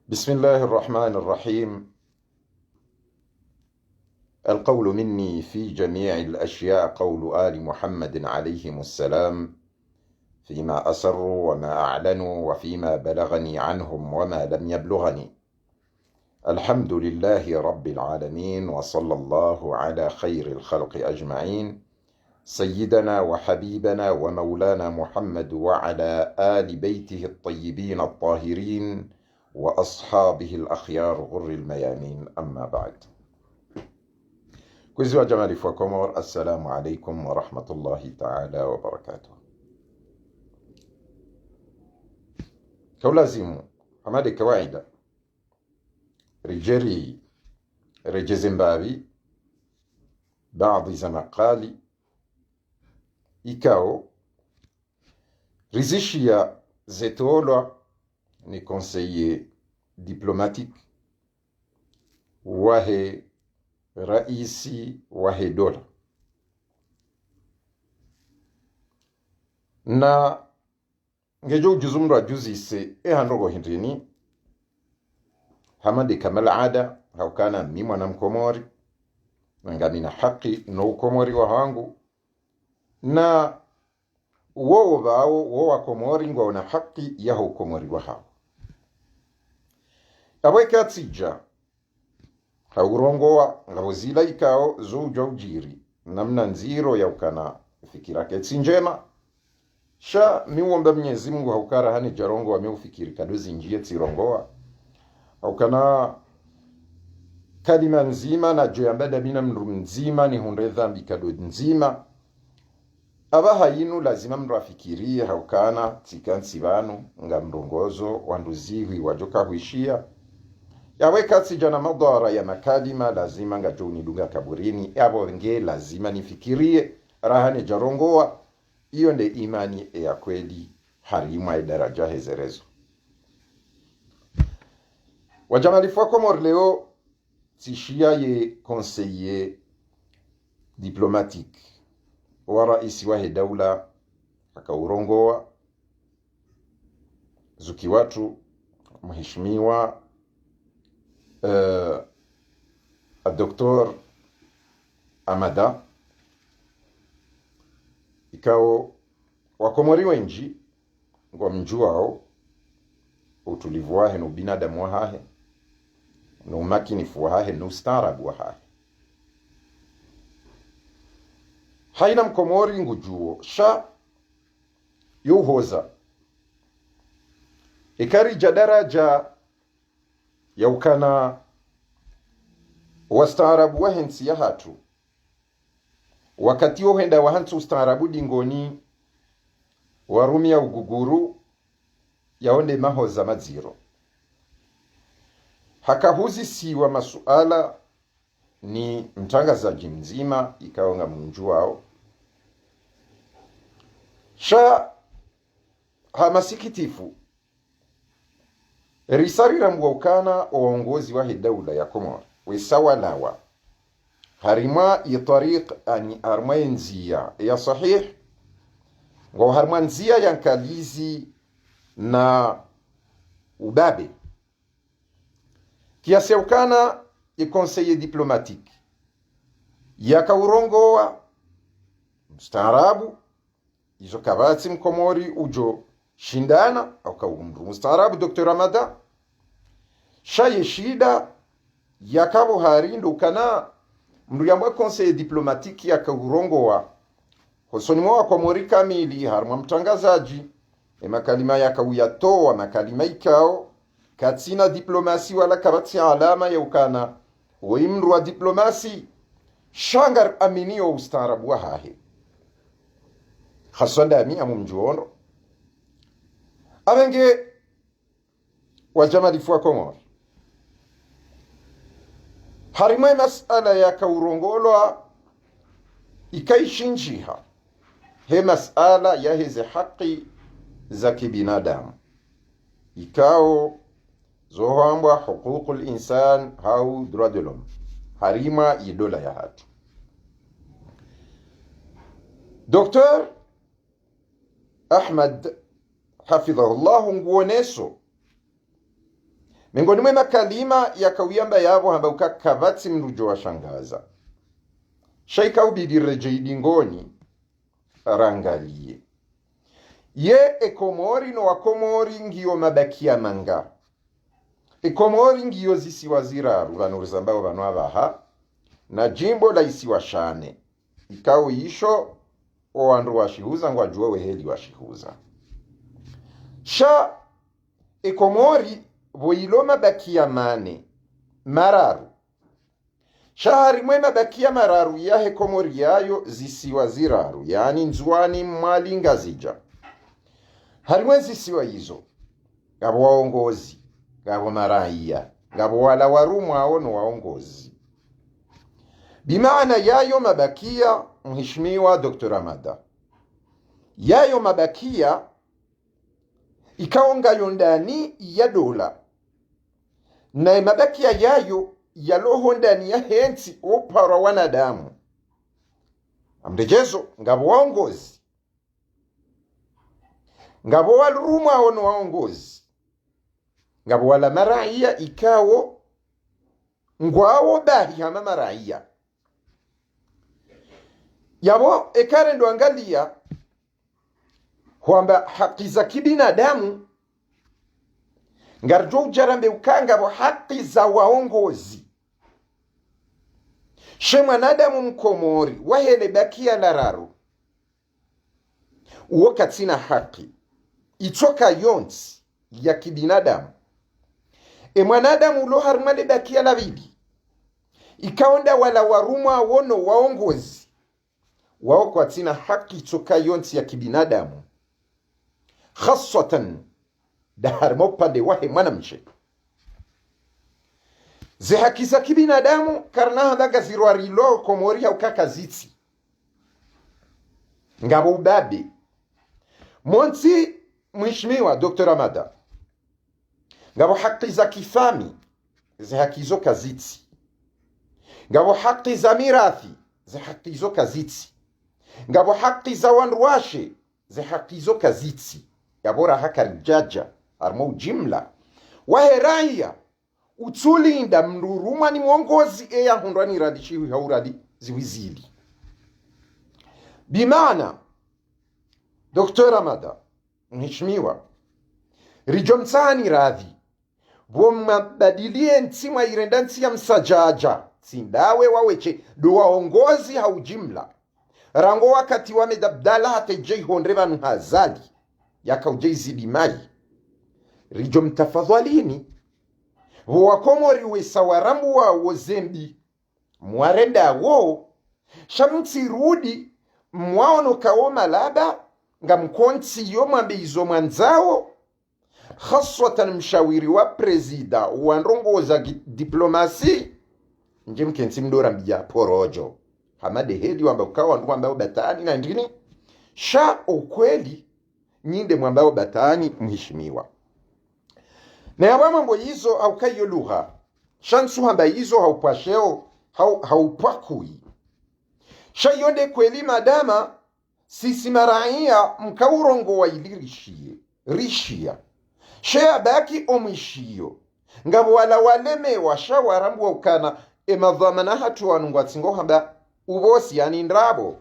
بسم الله الرحمن الرحيم. القول مني في جميع الأشياء قول آل محمد عليهم السلام فيما أسروا وما أعلنوا وفيما بلغني عنهم وما لم يبلغني. الحمد لله رب العالمين، وصلى الله على خير الخلق أجمعين، سيدنا وحبيبنا ومولانا محمد وعلى آل بيته الطيبين الطاهرين وأصحابه الأخيار غر الميامين، أما بعد. كوزوا جمالي فوكمور، السلام عليكم ورحمة الله تعالى وبركاته. كولازم همادي كواعدة رجري رجزمبابي بعض زمقالي إكاو رزيشيا زيتولو ni conseiller diplomatique wahe raisi wahe dola na ngejo juzumra juzise hanrogo hindrini hamade kamala ada haukana mi mwana mkomori ngamina haki no ukomori wa hangu na wowo bao wowa komori ngwa una haki ya ukomori wa hangu abweka tsija haurongowa ngahozila ikao zuja ujiri namna nziro ya ukana fikira ketsi njema sha miwomba Mwenyezi Mungu haukara hani jarongo wa miufikiri kadozi njie tsirongowa haukana kalima nzima na joyambada mina mru nzima ni hunde dhambi kado nzima aba hayinu lazima mrafikirie haukana tsikansi banu nga mrongozo wanduziwi wajoka huishia yaweka sijana madhara ya makalima lazima nga joni dunga kaburini yabo nge lazima nifikirie rahani jarongoa. Iyo nde imani ya kweli harima daraja hezerezo. Wajamali Komor leo tishia ye conseiller diplomatique wa raisi wa daula akaurongoa zuki watu mheshimiwa Dr. Amada ikao wakomori wenji ngwa mjuao utulivu wahe no binadamu wahahe no umakinifu wahahe no ustaarabu wahahe haina mkomori ngujuo sha yuhoza ikari jadaraja ya ukana wastaarabu wahensi ya hatu wakati ohenda wahantu ustaarabu dingoni warumia uguguru yaonde mahoza maziro hakahuzi siwa masuala ni mtangazaji mzima ikaonga mnjuao sha hamasikitifu risarira mwaukana uongozi wa daula ya Komor wisawalawa harima yitariq ani armaenzia ya sahih ngo harmanzia yankalizi na ubabe kiasi ukana conseiller diplomatique yakaurongoa mstaarabu izo kabati mkomori ujo shindana au kaumru mstaarabu Dr. Amada shaye shida yakabo harindo kana mndu yamwe conseiller diplomatique yakaurongoa hosoni mwa Komori kamili harma mtangazaji makalima yakawuyatoa makalima ikao katsina diplomasi wala kabati alama ya ukana wimru wa diplomasi shangar aminio ustaarabu wa hahe khasonda mi amumjuono abenge wajamali fwa Komor harima masala ya kaurongolwa ikaishinjiha he masala ya hizi haki za kibinadamu ikao zohambwa hukukul insan hau droit de l'homme harima idola ya hatu Dr. Ahmad hafidhahullahu nguoneso Miongoni mwa makalima yakawiyamba yabo hamba ukakavatsi mrujo wa shangaza. Shaika ubidireje idingoni rangalie. Ye ekomori no wakomori ngiyo mabakia manga. Ekomori ngiyo zisiwa ziraru vanuruzambao vanu abaha na jimbo la isiwa shane. Ikao isho o wandu washihuza ngwajua weheli washihuza. Sha ekomori voilo mabakia mane mararu. Shahari mwe mabakia mararu ya hekomori yayo zisiwa ziraru, yani nzuani mwali ngazija. Harimwe zisiwa hizo ngabo waongozi, ngabo maraia, ngabo wala warumu hao no waongozi. Bimaana yayo mabakia mheshimiwa Dr. Ramada. Yayo mabakia ikaonga yondani ya dola. Na mabakia yayo yaloho ndani ya hensi opara wanadamu. Amrejezo ngabo waongozi, ngabo warumu hao no waongozi, ngabo wala maraia ikawo ngwao bahi hama maraia. Yabo ekare ndo angalia kwamba haki za kibinadamu ngarjo ujarambe ukanga bo haki za waongozi. She mwanadamu mkomori wahele bakia lararu uo katina haki itoka yonsi ya kibinadamu. Mwanadamu ulo harumale bakia labidi ikaonda wala warumwa wono waongozi wao kwa tina haki itoka yonsi ya kibinadamu, khaswatan dahar mopande wahe mwanamshe. Ze haki za kibinadamu karna handaga zirwarilo komori ya ukaka ziti ngabo ubabe monti mheshimiwa Dr. Ramada. Ngabo haki za kifami ze haki zo kaziti, ngabo haki za mirathi ze haki zo kaziti, ngabo haki za wanruashe ze haki zo kaziti. Yabora haka rijaja armo jimla waheraya utulinda mruruma ni mwongozi eya hundwani radishiwi hauradi ziwizili. Bimana Dr. Ramada mheshimiwa rijomtsani radhi mabadilie ntima irendansi ya msajaja sindawe waweche do waongozi haujimla rango wakati wamedabdala hata jei hondrevanu hazali yaka ujei zidimai rijomtafadhalini wakomori wesawarambu wa wozembi mwarenda wo shamti rudi mwaono kaoma laba nga mkonti yomambe izo mwanzao khaswatan mshawiri wa prezida wanrongoza diplomasi nje mkensi mdora mbija porojo hamade hedi wamba ukawa ndu ambao batani na ndini sha ukweli nyinde mwambao batani mheshimiwa. Na yawa mambo hizo haukayo lugha shansu hamba hizo haupasheo haupakui sha yonde kweli madama sisi maraia mkaurongo wa ilirishie rishia shea baki omishio ngabo wala waleme washa warambu wa ukana emadhamana hatu wanungwa tsingo hamba ubosi yani ndrabo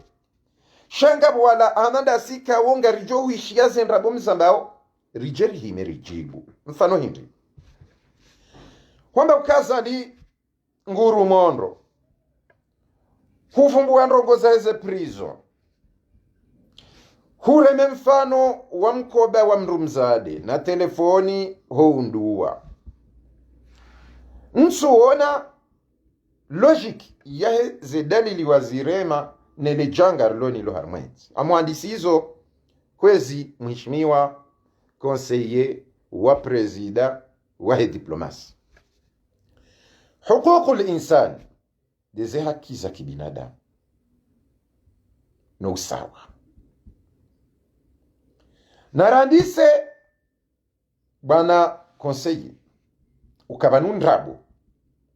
shangabo wala amanda sika wonga rijo huishia zendrabo mzambao rijeri hime rijibu mfano hindi kwamba ukaza di nguru mondro hufumbu androngo za heze prison hureme mfano wa mkoba wa mrumzade na telefoni houndua nsuona logic yahe ze dalili wazirema nele jangar loni lo harmwenzi amwandisi hizo kwezi mheshimiwa conseiller wa presida wa diplomasi. Hukukul insan deze haki za kibinadamu no usawa narandise bwana conseiller ukabanu ndrabo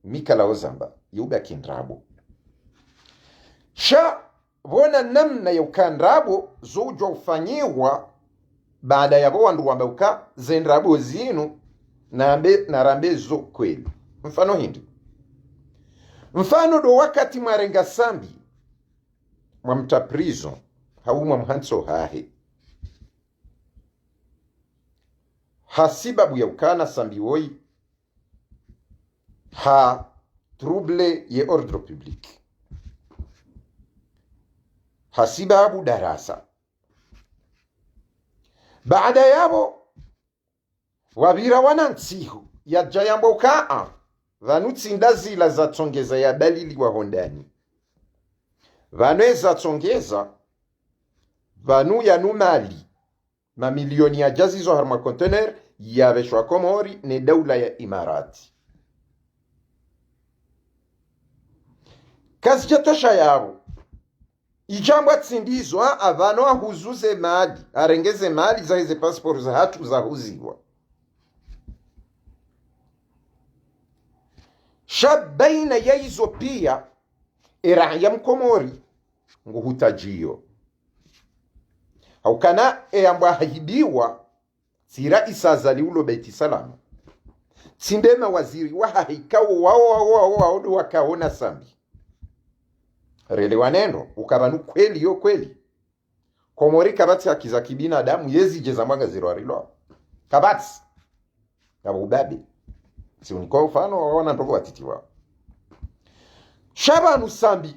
mikala ozamba yuba kindrabo sha bona namna ya ukandrabo zojo ufanyiwa baada ya wandu wambauka zendrabo zinu na rambe zo kweli. Mfano hindi, mfano do wakati mwarenga sambi mwamta prison haumwa mhanso hahe hasibabu ya ukana sambi woi ha trouble ye ordre public, hasibabu darasa baada yabo wabira wanantsihu ya jayambo kaa vanutsinda zila za tsongeza ya dalili wa hondani vanweza tsongeza vanu ya numali mamilioni ya jazizo harma kontener ya veshwa Komori ne daula ya Imarati. Kazi jatosha yabo ijambo tsindizwa avano ahuzuze mali arengeze mali za hizi passport za hatu za huziwa shabaina ya hizo pia ya Mkomori nguhutajio haukana eambwa hahidiwa sira isazali ulo Beit Salama tsindema waziri wa haikao wao wakaona sambi rele wanendo ukabanu kweli yo kweli Komori kabati akiza kibinadamu yezi jeza mwaga ziro arilo kabati ngabo ubabi si uniko mfano waona ndogo watiti wao Shabanu sambi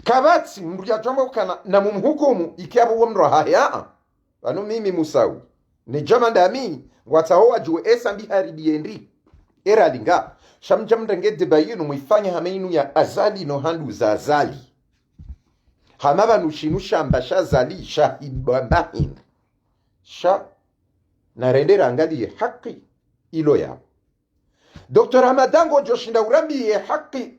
kabati mruja jambo kana na mumhukumu ikiabu wamro haya anu mimi musawi ni jamandami wataoa juu sambi haribiendi era linga shamjamdenge debayinu muifanya hameinu ya azali no handu za azali hamaba nushinusha ambasha zali shahibambahin sha narendera angalie haki ilo ya Dr. Ramadango joshinda urambi ye haki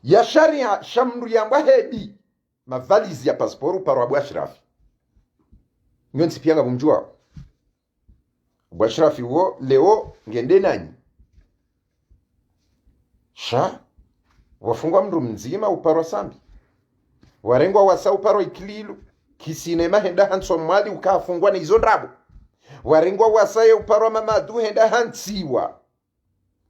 ya sharia shamru ya mbahedi mavalizi ya pasporu paro Abu Ashrafi nyonsi piyanga bumjua Abu Ashrafi uo leo ngende nanyi sha wafungwa mndu mzima uparo sambi warengwa wasa uparo ikililu kisinema henda hanso mwali ukafungwa na hizo ndabu warengwa wasa ya uparo mamadu henda hansiwa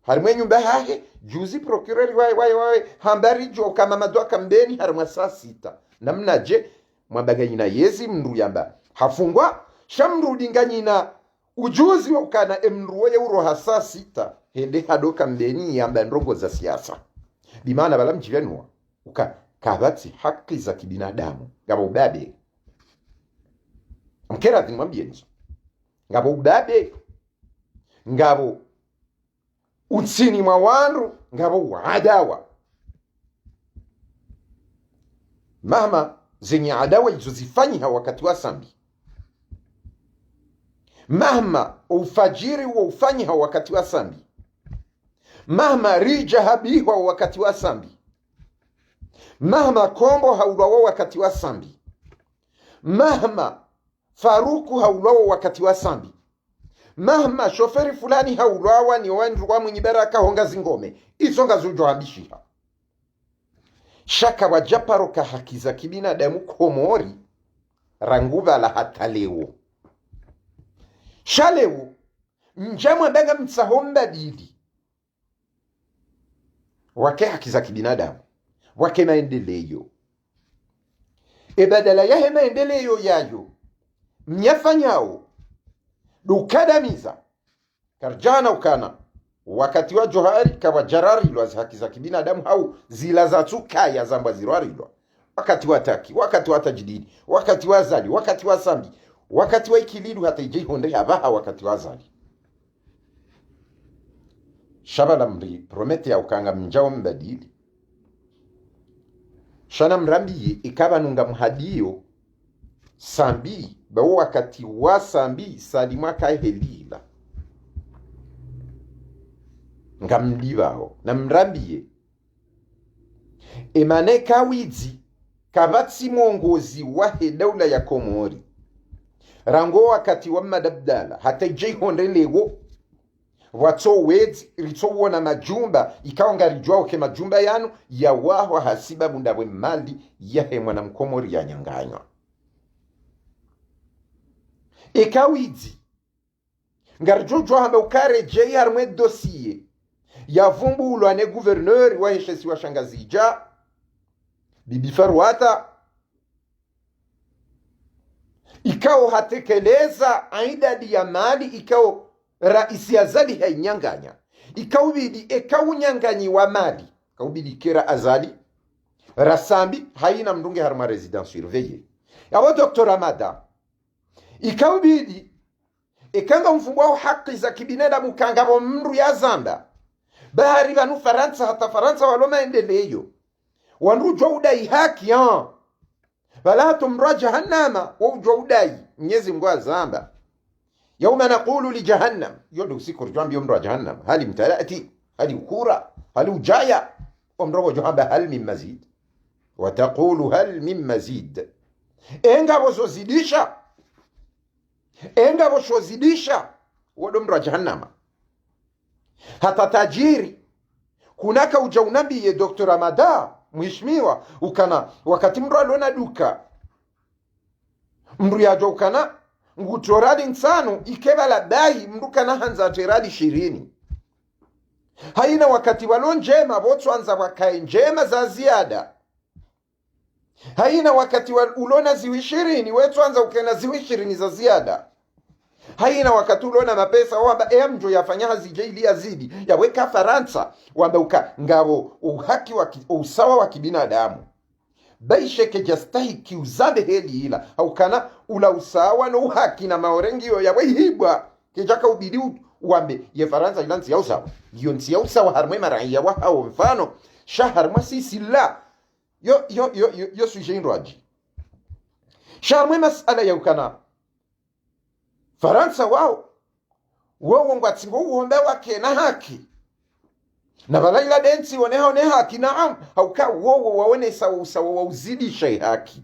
harimwe nyumba hahe juzi procureur wae hambari jo kama madwa kambeni harimwa saa 6 namna je mwabaganyina yezi mndu yamba hafungwa shamru dinganyina ujuzi wa ukana emruo ya uro saa 6 hende hadoka mbeni yamba ndongo za siasa bimana bala mjivenwa kabati haki za kibinadamu ngabo ubabe mkera timwambie nizo ngabo ubabe ngabo utsini mwa wandu ngabo wadawa mama zenye adawa izozifanyiha wakati wa sambi mama ufajiri wa ufanyiha wakati wa sambi mama rija habiwa wakati wa sambi mama kombo haulawa wakati wa sambi mama faruku haulawa wakati wa sambi mama shoferi fulani haulawa ni wandu wa mwenye baraka honga zingome isonga zujo habishiha shaka wajaparo ka haki za kibinadamu Komori ranguva la hata leo shaleo njamwa daga msahomba didi wake haki za kibinadamu wake maendeleo badala yahe maendeleo yayo mnyafanyao dukadamiza karjana ukana wakati wa johari kawa jarari ilwa haki za kibinadamu hau zila za tukaya zamba zirwari ilwa wakati wa taki, wakati wa tajdidi, wakati wa zali, wakati wa sambi, wakati wa ikilidu hata ijei honde habaha wakati wa zali shabala mri promete ya ukanga mjao mbadili shana mrambiye ikaba nunga mhadiyo sambi bawo wakati wa sambi salimwa kahelila ngamlibaho na mrambiye emane kawizi kabatsi mwongozi wa daula ya Komori rango wakati wa madabdala hata ijei honde lewo wato wezi rito wana majumba ikawa ngarijwao ke majumba yanu ya waho hasiba mundabwe mali ya he mwana Mkomori ya nyanganywa ekawidzi ngarjojo hamba ukare jei harmwe dossier yavumbulwa ne gouverneur wa heshesi wa Shangazija Bibi Farwata ikao hatekeleza idadi ya mali ikao raisi azali hainyanganya ikawbidi ekawunyanganyi wa mali kawbidi kera azali rasambi haina mdunge harma residence surveillée yawo Dr. Ramada ikawbidi ekanga mfumbwa haki za kibinadamu kangabo mru ya zamba bahari banu Faransa hata Faransa waloma endeleyo wanrujwa udai haki wala tumra jahannama wujwa udai Mwenyezi Mungu azamba yauma naqulu li jahannam yodo sikur jambi umra jahannam hali mtalati hali ukura hali ujaya umro johamba hal min mazid wa taqulu hal min mazid enga bozidisha wodo umra jahannama hata tajiri kunaka ujaunambi ye Dr. Ramada mheshimiwa ukana wakati mru alona duka mru yajo ukana ngutoradi nsano ikebala dahi mru kana hanza teradi 20 haina wakati walon njema botu anza wakae njema za ziada haina wakati ulona ziwi 20 wetu anza ukena ziwi 20 za ziada haina wakati ulona mapesa wamba mjo yafanya hazije ili azidi yaweka Faransa wamba ngabo uhaki wa usawa wa kibinadamu baisheke jastahiki uzabe heli ila au kana ula usawa no uhaki na maorengio yawe hibwa kijaka ubidi wambe ye Faransa ilansi ya usawa yonsi ya usawa harmwe maraiya wa hao mfano shahar masisi la yo suje inroaji shaharmwe masala ya ukana Faransa wao ngwatsingo uombe wake na haki na balaila densi woneha ne haki naam hauka waone sawa wa uzidisha haki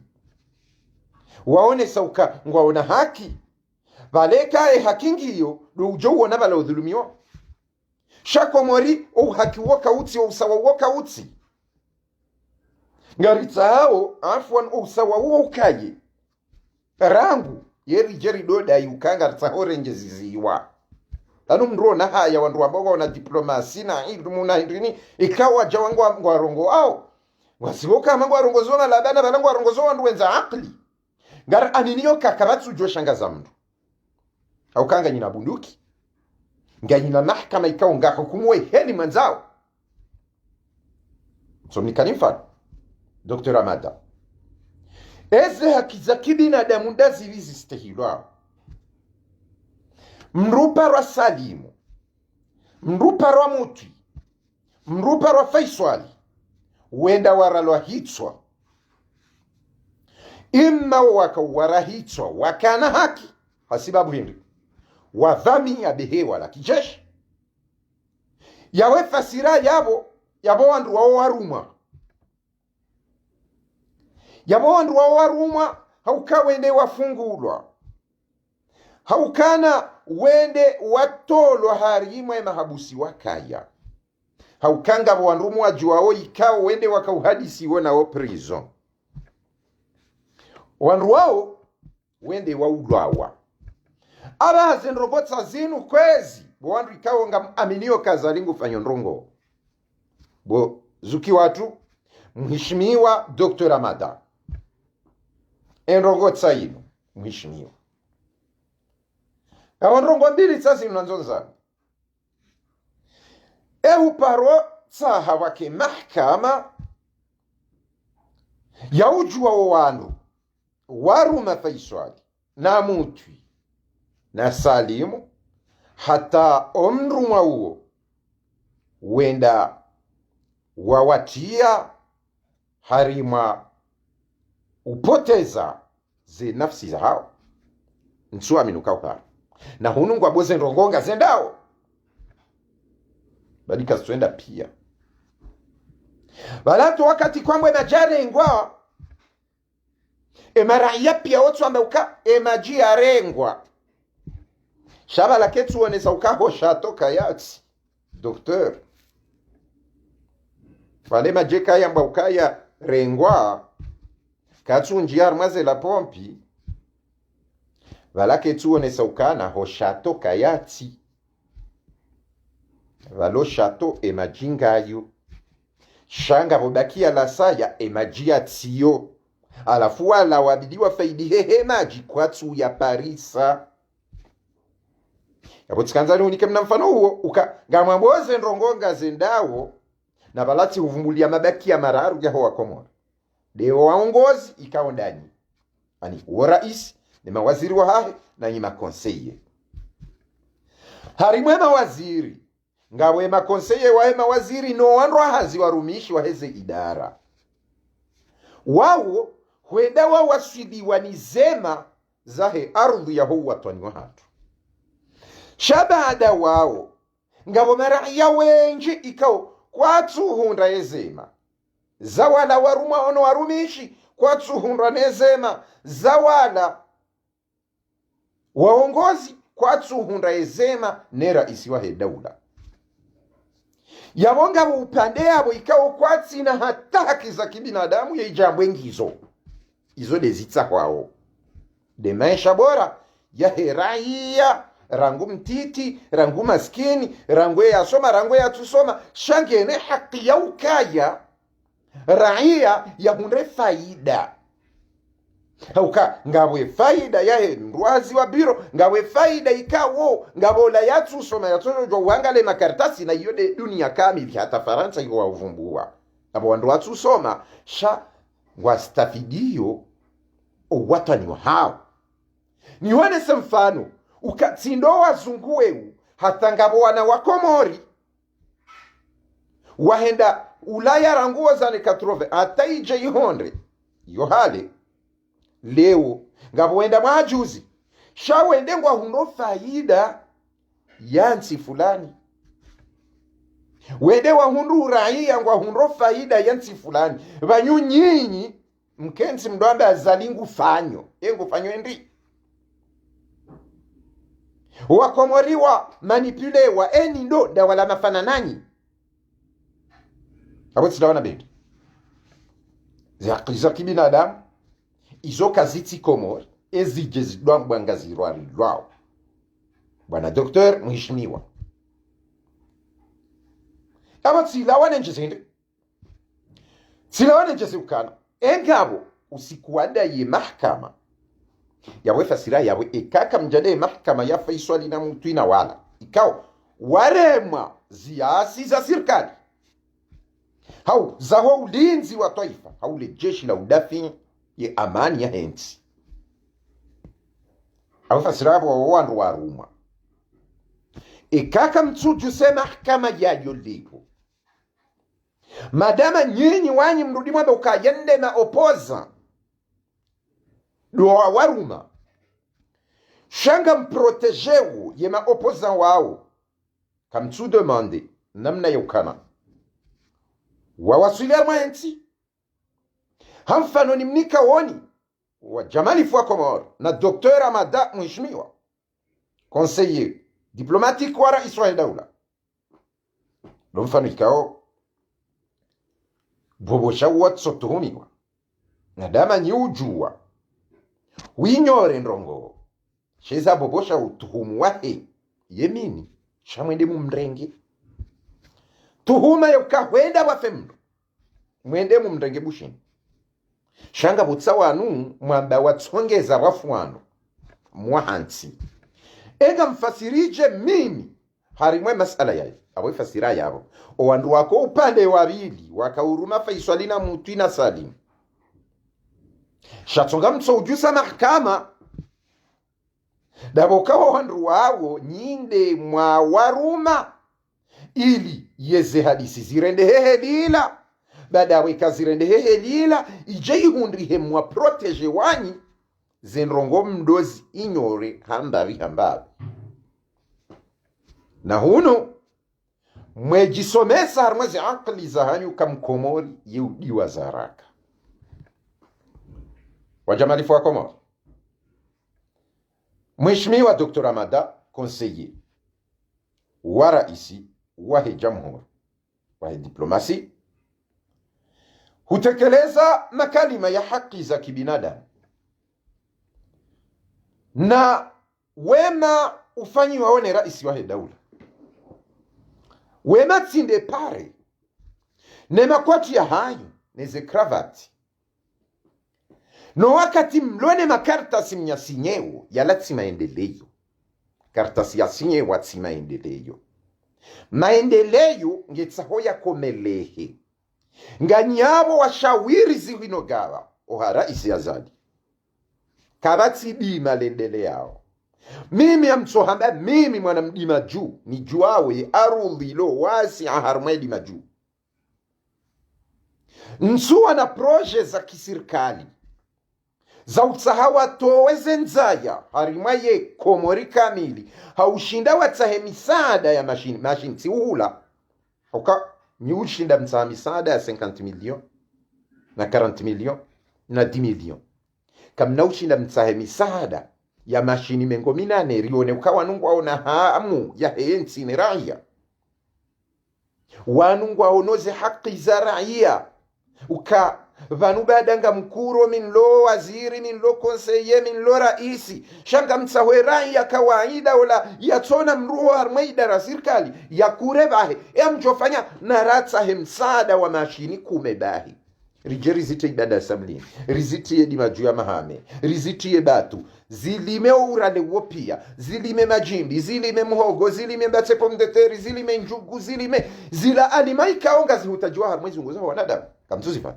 waone sauka ngwaona haki baleka haki ngiyo dujo wona bala udhulumiwa shako mori haki woka utsi usawa woka utsi ngaritsa hao afwan usawa wokaye rangu yeri jeri doda yukanga tsahorenje ziziwa anu mrona haya wandu ambao wana diplomasi na muna hindrini ikawa jawangu wa rongo ao wasiwoka mangu wa rongo zona labana balangu wa rongo zona wenza akli ngar aniniyo kakabatsu jo shangaza mndu au kanga nyina bunduki nganyina mahkama ikawa ngako kumwe heli manzao so nikanimfa Dr. Ramada eze haki za kibinadamu ndazi hizi stahilwa mrupa rwa Salimu mrupa rwa Muti mrupa rwa Faisali wenda waralwa hitswa imma waka warahitswa wakana haki hasibabu hindi wadhami ya behewa la kijeshi yawe fasira yabo wandu wa warumwa hauka wende wafungulwa haukana wende watolwa harimwe mahabusi wakaya haukanga wandumu wajuao ikao wende wakauhadisi wona prison wandu wao wende waulwawa aba zinrobotsa zinu kwezi wandu ikao ngam aminio kazalingu fanyondrongo bo zuki watu mheshimiwa Dr. Ramada enrogotsa ino mheshimiwa awandrongo mbili sasa inanzonza paro saha wake mahkama yaujua wandu waruma Faisali na Mutwi na Salimu hata omrumwa uo wenda wawatia harima upoteza ze nafsi za hao nsuwa minukauka na hunungu aboze nrongonga zendao badika suenda pia balatu wakati kwambwe na jare ingwa emaraia pia otu ameuka emajia rengwa shaba la ketu wanesa ukaho shatoka yati doktor wale majeka yamba ukaya rengwa katu njiar maze la pompi valake tuone saukana ho shato kayati valo shato emajingayo shanga bobakia la saya emajia tiyo alafu wala wabidiwa faidi hehe maji kwatu ya Parisa yabo tsikanzani unike mna mfano huo uka ngamwamboze ndrongonga zendawo na balati uvumbulia mabaki ya mararu ya hoa Komoro deo waongozi ikao ndani ani uo rais ni mawaziri wa hahe na ni makonseye harimwe mawaziri ngawe makonseye wahe mawaziri no wanrwa hazi warumishi waheze idara wao huenda wao waswidiwa ni zema zahe ardhi ya huwa watani wa hatu shabada wao ngabo maraya wenji ikao kwatu hunda ezema zawala waruma ono warumishi kwatu hunda nezema zawala waongozi kwatu hunda ezema nera isiwa he daula yabonga upande yabo ikao kwati na hata haki za kibinadamu ya ijambo ngizo izo dezitsa kwao de maisha bora ya heraia rangu mtiti rangu maskini rangu ya soma rangu ya tusoma shangene haki ya ukaya raia ya hunde faida hauka ngawe faida ya ndwazi wa biro ngawe faida ikawo ngabola ya tusoma ya tojo wangale makaratasi na yode dunia kamili hata Faransa iko wavumbua abo wandu tusoma sha wastafidio o watani hao nione mfano ukatsindo wazunguweu hata ngabo wana wa Komori wahenda Ulaya ranguo zane katrove hata ije ihondre yohale leo ngabo wenda majuzi shawende ngwa huno faida yansi fulani wende wa hundu raia ngwa huno faida yansi fulani banyu nyinyi mkenzi mdoambe azalingu fanyo yengu fanyo endi wakomoriwa manipulewa eni ndo da wala mafana nanyi abo tsidawana bendi za kibinadamu izo kaziti Komori ezije zidwa mbangazirwa lwao bwana doktor mheshimiwa aba tsilawane njezinde tsilawane njezukana engabo usikuanda ye mahkama yawe fasira yawe ikaka mjade mahkama ya Faisal na mtuina wala ikao warema ziasi za serikali hau zaho ulinzi wa taifa hau le jeshi la udafi ye amani ya hensi hau fasira hapo wandu waruma ikaka mtuju se mahkama ya yolipo madama nyinyi wanyi mrudi mwamba ukayende na opoza doa waruma shanga mprotejewu ye ma opposant wao kamtu demande namna yukana wawasilia mwenzi hamfano ni mnika woni wa Jamali Fwa Komoro na Dr. Amada mheshimiwa conseiller diplomatique wara Israel daula ndo mfano ikao bobosha watsotuhumiwa na dama nyiujua winyore ndrongo sheza bobosha utuhumu wahe yemini shamwende mumrenge tuhuma yokahwenda wafemdo mwende mumrenge bushini shanga butsa wanu mwamba watsongeza wafwano mwahansi ega mfasirije mimi harimwe masala yae abo fasira yabo owandu wako upande wabili wakauruma Faisal na mtuina Salim shatonga mtso ujusa mahkama dabokawa wandu wao nyinde mwa waruma ili yeze hadisi zirende hehe lila bada weka zirende hehe lila ije ihundrihe mwa protege wanyi zenrongo mdozi inyore hambavi na huno mwejisomesa harmwezi akli za hanyu kamkomori yeudiwa zaraka wa Jamali Fwa Komoro mheshimiwa Dr. Amada conseiller wa raisi wa jamhuri wa diplomasi hutekeleza makalima ya haki za kibinadamu na wema ufanyi waone raisi wa daula wema tsinde pare ne makwati ya hayo neze kravati no wakati mlone makartasi mnyasinyewo yalati maendeleyo kartasi ya sinyewo ati maendeleyo ngetsahoya komelehe nganyabo washawiri ziwino gawa ohara isi azadi kabati bima lendele yao mimi amtsohamba mimi mwana mdima juu ni juawe arudhi lo wasi aharmedi maju nsuwa na proje za kisirikali za utsahawa toweze nzaya harimaye komori kamili haushinda watsahe misaada ya mashini tiuhula hauka ni ushinda mtsaha misaada ya 50 milion na 40 milion na 10 milion kamna ushinda mtsahe misaada ya mashini mengo minane rione ukawa nungu waona hamu ya hensi ni raia wanungu waonoze haki za raia uka vanu badanga mkuro minlo waziri minlo konseye minlo raisi shanga mtsahwe raia kawaida wala yatona mruho harmaida ra sirkali ya kurebahe ya mjofanya na ratsa hemsada wa mashini kumebahi rijeri zite ibada samlini riziti edima juu ya mahame riziti ebatu zilime urale wopia zilime majimbi zilime muhogo zilime mbatepo mdeteri zilime njugu zilime zila alimaika onga zihutajua harmwezi ungoza wanadamu kamtuzifa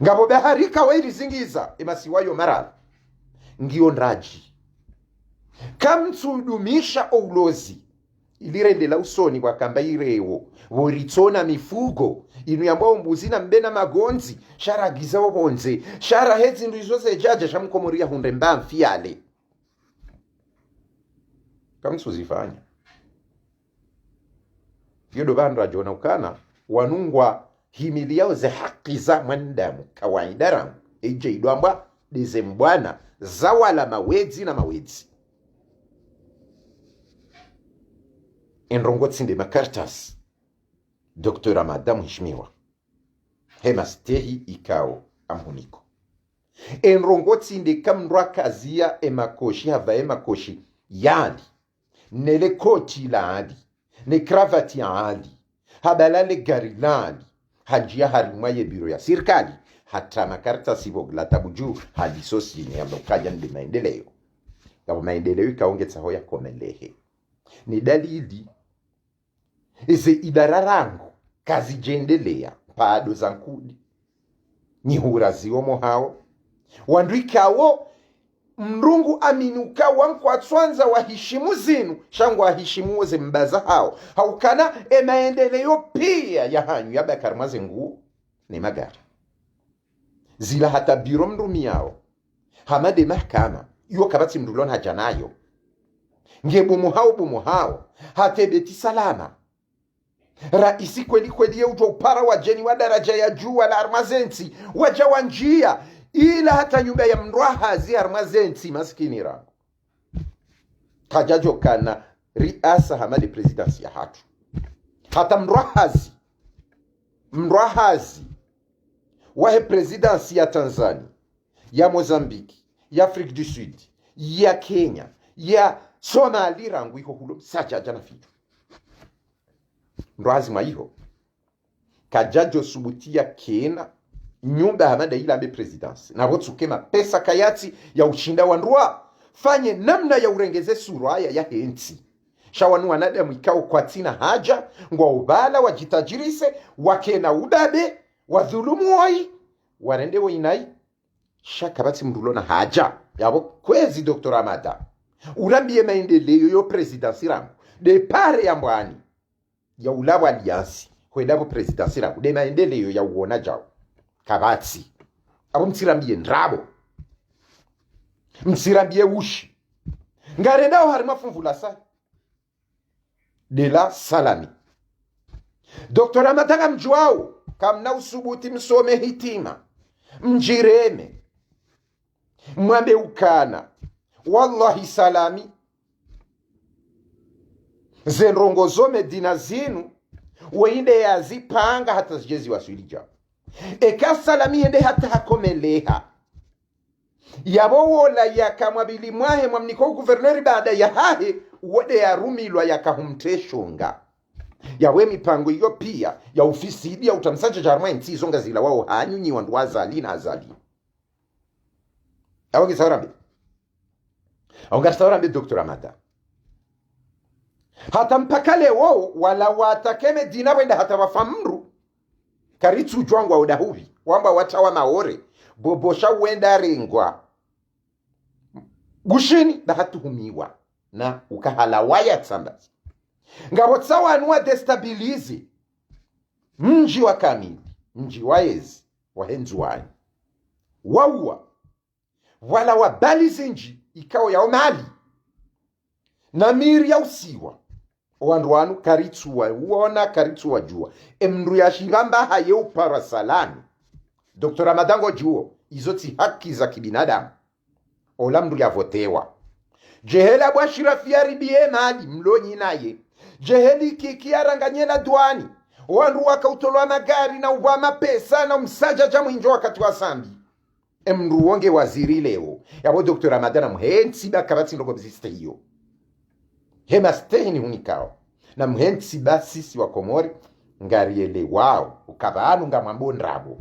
ngabo beharika wairi zingiza emasiwayo marala ngio nraji kamtudumisha oulozi ilirendela usoni kwa kamba irewo voritona mifugo inu yambao mbuzina mbena magonzi shara giza wabonze shara hezi nduizose jaja shamkomoria hunde mba mfiale kamtuzifanya yodo bandra jona ukana wanungwa himili yao ze haki za mwandamu kawaidara eje idwamba deze mbwana zawala mawedzi na mawedzi enrongo tsinde makartas Dr. Ramadan Mheshimiwa hema stehi ikao amhuniko enrongo tsinde kamrwa kazia emakoshi hava emakoshi yali nele koti la ali ne kravati ya ali habalale gari la ali hajia harimwaye biro ya sirkali hata makartas ibogla tabuju hadisosi ni amlokaja ndi maendeleo kama maendeleo ikaongetsa hoya komelehe ni dalili ize idara rangu kazi jendelea pado zankudi nyihura ziomo hao wanduikawo mrungu aminuka wanku atswanza wahishimu zinu shangu wahishimu ze mbaza hao haukana maendeleo pia ya hanyu ya bakarmaze nguo ni magari zila hata biro mrumi yao hamade mahkama iyo kabati mrulon hajanayo ngebumu hao hatebeti salama raisi kweli kweli ya uto upara wajeni wa daraja ya juu wala armazensi waja wanjia ila hata nyumba ya mraha zi armazensi maskini rangu kajajo kana riasa hamali presidensi ya hatu hata mrahazi wahe presidensi ya Tanzania ya Mozambiki ya Afrika du Sud ya Kenya ya Somali rangu iko hulo sacha jana fitu mrahazi maiho kajajo subutia kena nyumba hamada ila ambe presidensi na wotu kema pesa kayati ya ushinda wa ndua fanye namna ya urengeze suraya ya henti shawanu wanadamu ikao kwa tina haja ngwa ubala wajitajirise wakena udabe wadhulumu wai warendewo inai shakabati mrulona haja yabo kwezi Dr. Ramadan urambie maendeleo yo presidensi rangu de pare ya mbwani ya ulawa aliansi kwendabo presidensi rangu de maendeleo ya uona jao kabati abo mtirambie ndrabo mtirambie ushi ngarendao harima funvula sa de la salami Dr. Ramadan mjuao kamna usubuti msome hitima mjireme mwambe ukana wallahi salami zenrongo zome dina zinu weinde ya zipanga hata zijezi waswilija eka salami ende hata hakomeleha yabowola yakamwabili mwahe mwamniko guverneri baada ya hahe wode ya rumilwa yakahumteshonga yawe mipango iyo pia ya ufisidi ya utamsanja jarma nti zonga zila wao hanyu nyi wandu wazali na azali awagi saurambe Dr. Ramadan hata mpaka leo wala watakeme dina wenda hata wafamru karitu jwangwa udahuvi wamba watawa maore bobosha wenda ringwa gushini na hatuhumiwa na ukahala waya tsambazi ngabo tsawa anuwa destabilize mji wa kamili mji wa ezi wa henzu wanyu waua wala wabalize nji ikao ya omali na miri ya usiwa wandu wanu karitsuwa uona karitsuwa jua emndu ya shingamba haye upara salani Dr. Ramadan juo izoti haki za kibinadamu ola mndu ya votewa jehela bwa shirafia bie mali mlonyi naye jeheli kiki aranganye na duani wandu wakautolwa magari na ubwa pesa na msaja jamu injo wakati wa sambi emndu wonge waziri leo yabo Dr. Ramadan mhensi bakabati ndogo biziste hiyo hema stehini hunikao na mhensi basisi wa Komori ngariele wao ukabanu ngamambo ndrabo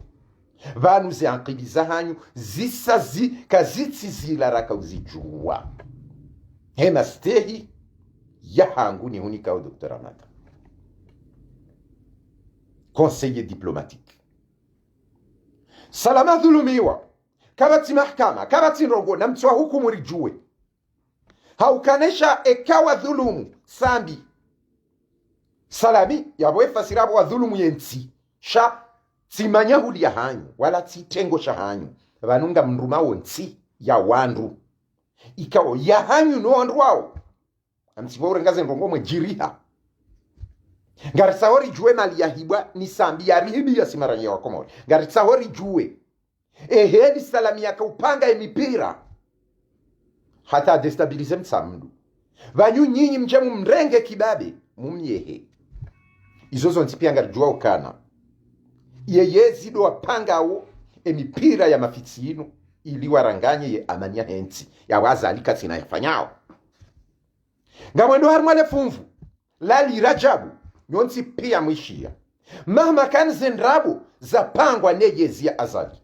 vanu ziankibiza hanyu zisa kazitsi zilaraka uzijua hema stehi ya hangu ni hunikao Dr. Ramadan conseiller diplomatique salama dhulumiwa kabati mahkama kabati nrogo na mtuwa hukumu rijue haukanesha ekawa dhulumu sambi salami yaboe fasirabo wa dhulumu yensi sha timanya huli ya hanyu wala titengo sha hanyu vanunga mruma wonsi ya wandu ikao ya hanyu no wandu wao amsibore ngaze ndongo mwe jiriha ngarisahori jue mali ya hibwa ni sambi ya rihibi ya simaranye wa Komori ngarisahori jue ehedi salami ya kaupanga emipira hata destabilize msamdu vanyu nyinyi mjemu mrenge kibabe mumyehe izozo ntipia ngarijua ukana yeyezi do wapanga wo emipira ya mafitsinu ili waranganye ye amania henti ya wazalika tina yafanyao ngamwendo harumale fumvu lali rajabu nyonti pia mwishia mahma kan zendrabu za pangwa neyezi ya azali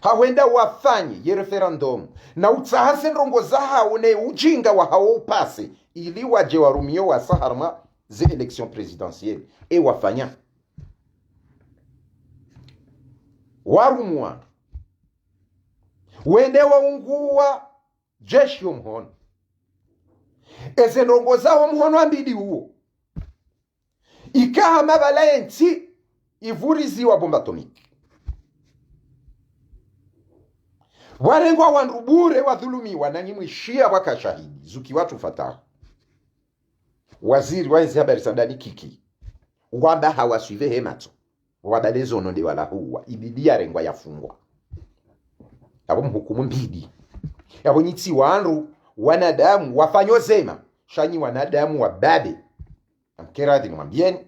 hawenda wafanye ye referendum na utahase nrongo za hao ne ujinga wa hao upase ili waje warumio wa saharma ze election présidentielle e wafanya warumwa wende waungua jeshi mhono eze nrongo za mhono ambidi huo ikaha mabalenti ivurizi wa bomba atomiki warengwa wanrubure wadhulumiwa na nyimwishia waka shahidi zuki watu fatahu waziri wa hizi habari sadani kiki wamba hawasuive hemato wabalezo nonde wala huwa ibidia rengwa yafungwa yabo mhukumu mbidi yabo nyiti wanru wanadamu wafanyo zema shanyi wanadamu wababe amkeradhi mwambieni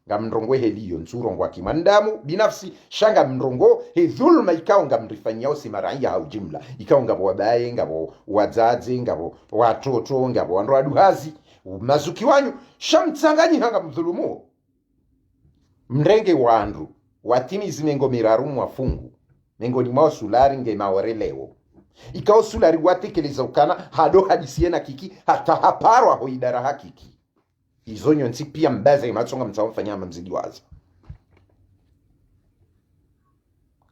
ngamndrongo heliyo nsurongo akimandamu binafsi shanga mndrongo he dhulma ikao ngamrifanyao simaranya hau jimla ikao ngabo wabaye ngabo wazazi ngabo watoto ngabo wandu aduhazi mazuki wanyu shamtsanganyi hanga mdhulumu mrenge wandu watimizi mengo mirarumu wafungu mengo ni mao sulari nge maoreleo ikao sulari watekeleza ukana hado hadisiena kiki hata haparwa ho idara hakiki izonyo nsi pia mbaze imatsonga mtsaofanya mzidi waza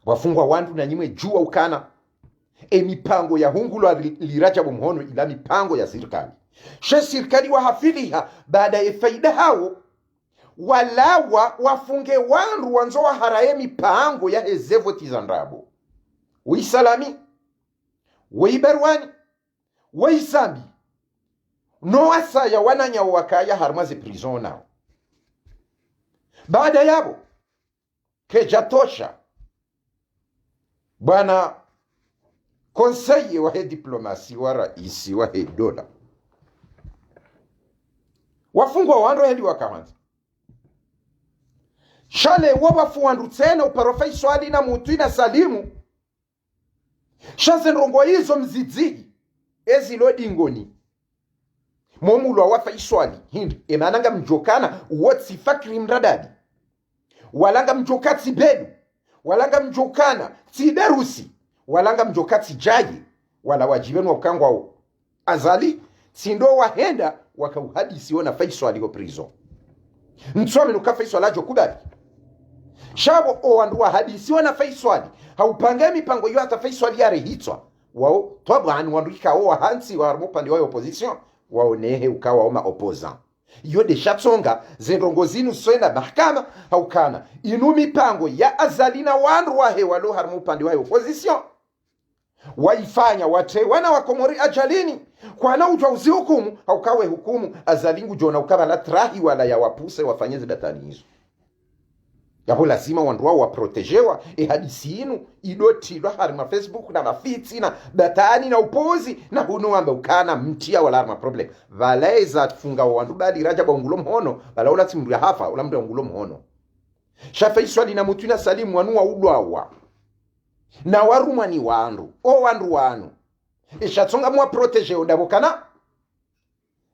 wafungwa wandu na nyimwe jua ukana mipango ya hungulo liracha bumhono ila mipango ya serikali she serikali wa hafidhiha baada ya faida hao walawa wafunge wandu wanzo wa haraye mipango ya ezevo tizandrabo uisalami uiberwani uisambi no asaya wananya wakaya harmaze prison nao baada yabo kejatosha bwana konseye wa diplomasi wa raisi wa dola wafungwa wando hendi wakawanza shale wabafu wandu tena uparofai swali na mutu ina salimu shaze nrongo hizo mzidzi ezilo dingoni momulwa wafa iswali hindi emananga mjokana wotsi fakri mradadi walanga mjokati bedu walanga mjokana tiderusi walanga mjokati jayi wala wajibenu wakangwa azali sindo wahenda wakauhadisi wana faiswali go prison nsome nuka faiswali ajo kubali shabo owanduwa hadisi wana faiswali haupange mipango yo hata faiswali yare hitwa wao twabani wandika o hansi warmupande wa opposition waonehe ukawa oma opposant yo de chatsonga zendongozinu swenda mahakama haukana inu mipango ya azalina wandu wahe walo harmupande wa opposition waifanya wate wana wakomori ajalini kwa na ujwa uzi hukumu haukawe hukumu azalingu jona ukaba la trahi wala ya wapuse wafanyeze datani hizo yapo lazima wandu wao waprotejewa hadisi inu idotilwa harima Facebook na mafiti na datani na upozi na hunu wamba ukana mtia wala harima problem valeza tufunga wandu bali raja ba ungulo mhono wala ula timdu ya hafa ula mdu ungulo mhono shafa iswali na mutu na salimu wanu wa udwawa na warumani wandu o wandu wanu ishatsonga mwa protege odabokana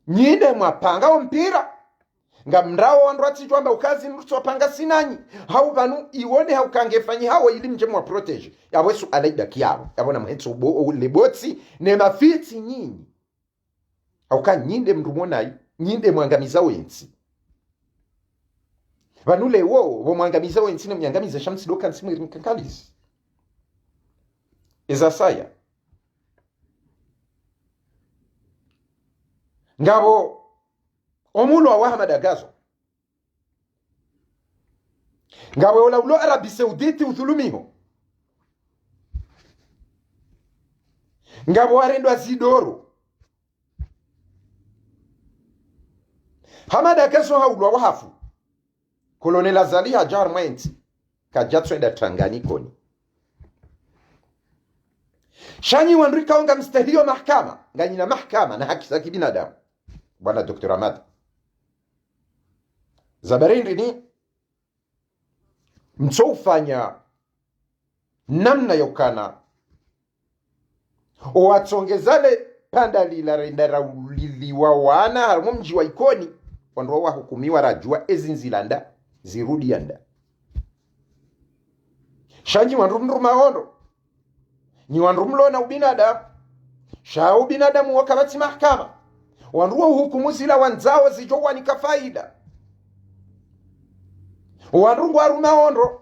nyinde mwapanga ompira nga mrao wandu atijwamba ukazi nurutsu wapanga sinanyi hau banu iwone haukangefanyi hawo ili mje mwa protege yawesu alaida kiyabo yabona mhetso lebotsi ne mafiti nyinyi hauka nyinde mrumonai nyinde mwangamiza wensi vanule wo mwangamiza wensi ne mwangamiza shamsi dokan simwiri mkankalisi ezasaya ngabo omulo wa Wahamadagazo ngabo wala ulo Arabi Saudite udhulumiho ngabo warendo azidoro Hamadagazo haulwa wahafu Colonel Azali Hajar Mwenti kajatso enda Tanganikoni Shani wanrika onga mstahio mahakama nganyina mahakama na haki za kibinadamu bwana Dr. Ahmad Zabarini ni mtofanya namna yokana owatsongezale panda lila rendara liliwa wana harimo mji wa Ikoni wandu wa hukumiwa rajua ezinzilanda zirudi yanda shanji wandu maondo ni wandu mlona ubinadamu sha ubinadamu wakabati mahakama wandu wa hukumu zila wanzao zijowa ni kafaida wandu wa rumaondo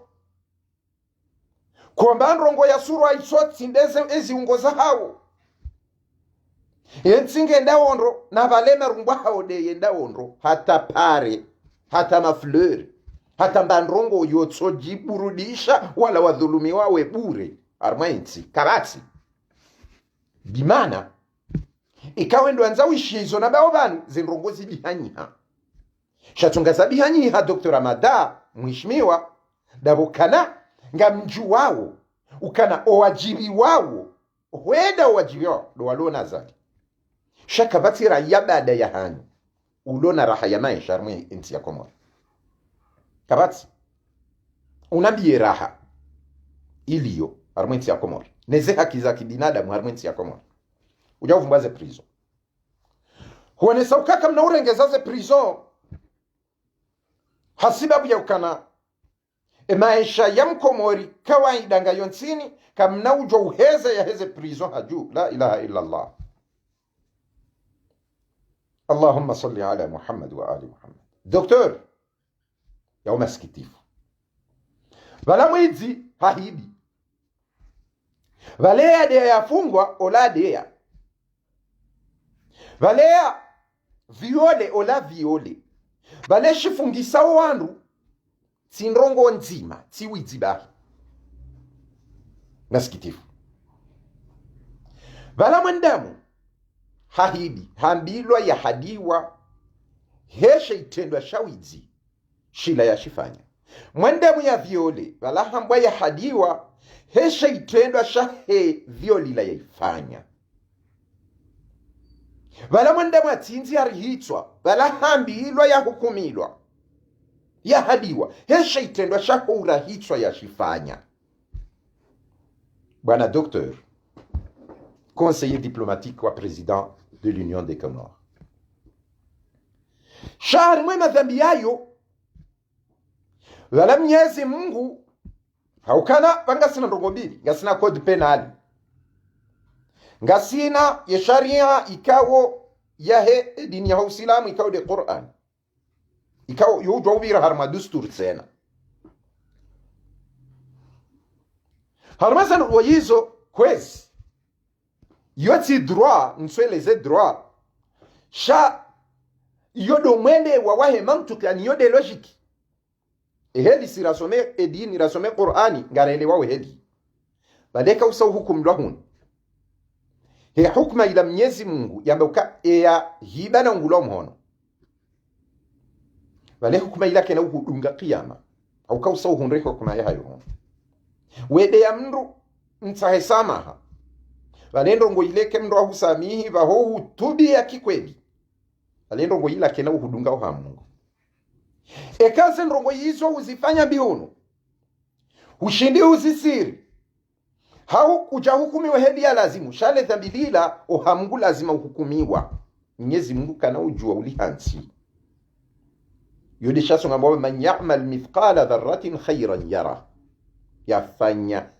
kwa ndongo ya suru aisoti ndeze ezi ungoza hao yensinge ndaondo na valema rungwa hao de yendaondo hata pare hata mafleur hata mbandrongo yotso jiburudisha wala wadhulumi wawe bure armainti karati bimana ikawe ndo anza wishizo na bao banu zinrongozi bihanyiha shatungaza bihanyiha Dr. Amada mheshimiwa dabukana nga mju wao ukana owajibi wao weda owajibi wao do walona zaki shaka batira yabada ya hanyu ulona raha ya maisha armwe inti ya Komoro kabati unambie raha iliyo armwe inti ya Komoro neze haki za kibinadamu armwe inti ya Komoro uja uvumbaze prison huwane saukaka mna urengezaze prison hasibabu ya ukana maisha ya Mkomori kawaida nga yonsini kamna ujo uheze ya heze prison haju la ilaha illa Allah Allahumma salli ala Muhammad wa ali Muhammad Doktor ya umasikitifu vala mwizi hahidi valea dea yafungwa ola dea valea viole ola viole vale shifungisa wandu tindrongo nzima tiwizi bahi masikitifu vala mwendamu hahidi hambilwa ya hadiwa heshe itendwa shawizi shila ya shifanya mwendamu ya viole vala hambwa ya hadiwa heshe itendwa shahe violila ya ifanya vala mwendamu atinzi harihitwa vala hambilwa ya hukumilwa ya hadiwa heshe itendwa shahura hitwa ya shifanya bwana Doktor conseiller diplomatique wa président de l'Union des Comores. Shahari mwema dhambi yayo wala Mwenyezi Mungu haukana bangasina ndongo mbili, ngasina code penal, ngasina ya sharia ikawo yahe dini ya Uislamu ikawo de Qur'an ikawo yujwa ubira harma dustur tsena harma san wayizo kwezi yoti droit nsweleze droit sha yodo mwende wa wahe mantuki ani yode logique ehedi sirasome edini rasome Qur'ani ngarele wawe hedi badeka usau hukum lahun he hukma ila Mwenyezi Mungu yambauka ya hibana ngulo mhono wale hukma ila kena uhudunga kiyama au ka usau hunre hukma ya hayo wede ya mndu nsahesamaha walendo ngo ileke mndu ahusamihi baho hutubi ya kikweli walendo ngo ila kena uhudunga uhamu ekaze ndongo yizo uzifanya bihuno ushindi uzisiri hau kuja hukumiwa hedi ya lazimu shale dhambilila uhamungu lazima uhukumiwa Mwenyezi Mungu kana ujua ulihansi yudisha songa mwawe man ya'mal mithqala dharratin khayran yara yafanya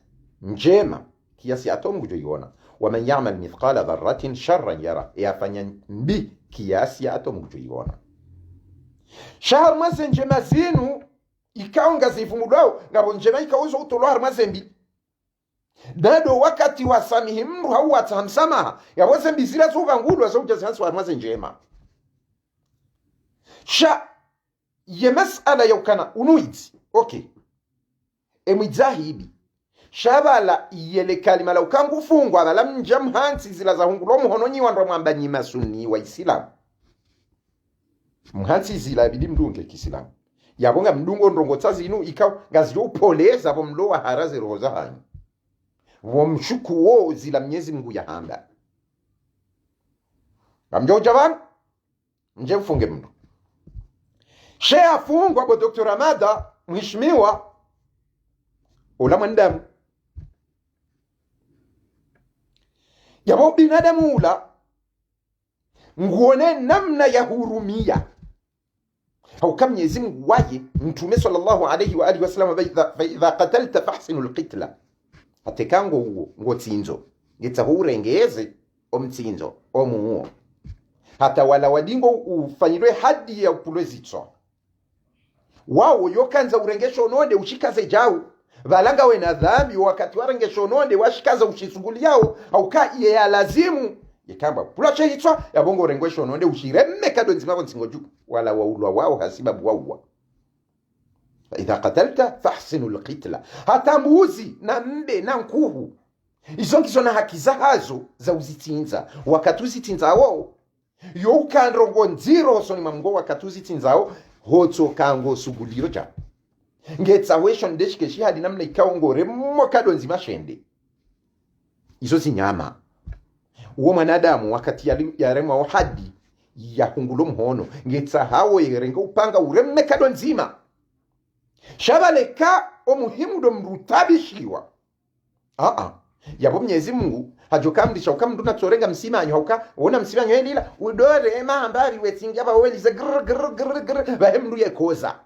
njema kiasi atomu kujoiona wa man ya'mal mithqala dharratin sharran yara yafanya mbi kiasi atomu kujoiona. Shahar maze njema zinu ikaonga zifumudao ngabo njema ikauzo utolo har mazembi dado wakati wa samihi mru hau watamsamaha ya wazembi zila zuga ngulu wa zauja zinasi wa har maze njema sha ye masala yaukana unuiti okay emwizahibi shabala yele kalima la ukangu fungwa la mjam hansi zila za hungulo muhono nyi wandwa mwambanyi masuni wa Isilamu mhansi zila bidi mdunge kisilamu yabonga mdungo ndongo tsazi inu ikaw ngazyo upoleza bo mlo wa haraze roza hanyi wo mshuku wo zila Mwenyezi Mungu ya hamba amjo javan nje ufunge mndo shea fungwa bo Dr. Ramada mheshimiwa ulama ndamu yabo binadamu ula nguone namna ya hurumia au kama Mwenyezi Mungu waje mtume sallallahu alayhi wa alihi wasallam fa idha qatalta fahsinu alqitla atekango huo ngotsinzo ngeta hurengeze omtsinzo omuo hata wala wadingo ufanyirwe hadi ya upulezitso wao yokanza urengesho node ushikaze jao valanga we na dhambi wakati warengesho node washikaza ushisuguli yao au ka iye ya lazimu yikamba pulache hitwa yabongo rengwesho nonde ushiremme kado nzima nsingo juku wala waulwa wao hasibabu wawa idha qatalta fahsinu alqitla hata mbuzi na mbe na nkuhu izo ngizo na haki zahazo za uzitinza wakati uzitinza wao yoka ndrongo nziro soni mamgo wakati uzitinza wao hoto kango suguliro ja ngetsa wesho ndeshike shihadi namna ikaongo remmo kado nzima shende izo zinyama uwo mwanadamu wakati yarema wa hadi ya hungulo mhono ngetsa hawo yerenga upanga uremme kado nzima shabaleka omuhimu do mrutabishiwa yabo Mwenyezi Mungu hajokamdisha ukamndu na tsorenga msimanyo hauka wona msimanyo elila udore mahambari wetingi aba welize gr bahemndu yekoza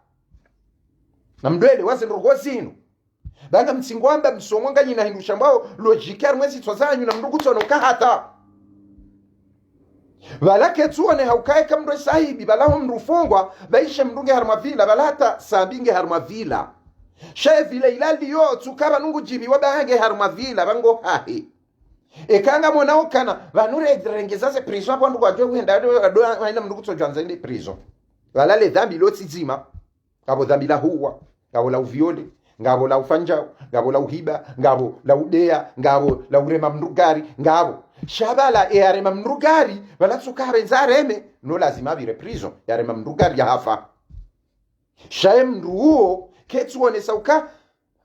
na mdwele wazenrugo zinu banga mtsingwamba msomwanga nyina hindusha mbao logikar mwezi twazanyu na mndugu tsono kahata balake tuone haukae kamdo sahibi balaho mrufungwa baisha mndunge harmavila balata sambinge harmavila shevile ilali yo tukaba nungu jibi wabange harmavila bango hahi ekanga monao kana banure rengezaze prison hapo ndugu ajwe wenda ado haina mndugu tsojanza ile prison balale dhambi loti zima kabo dhambi la huwa kabo la uviole ngabo la ufanja ngabo la uhiba ngabo la udea ngabo la urema mndugari ngabo shabala yarema mndugari bala tsukare nzareme no lazima bire prison yarema mndugari ya hafa shaem nduo ketsuone sauka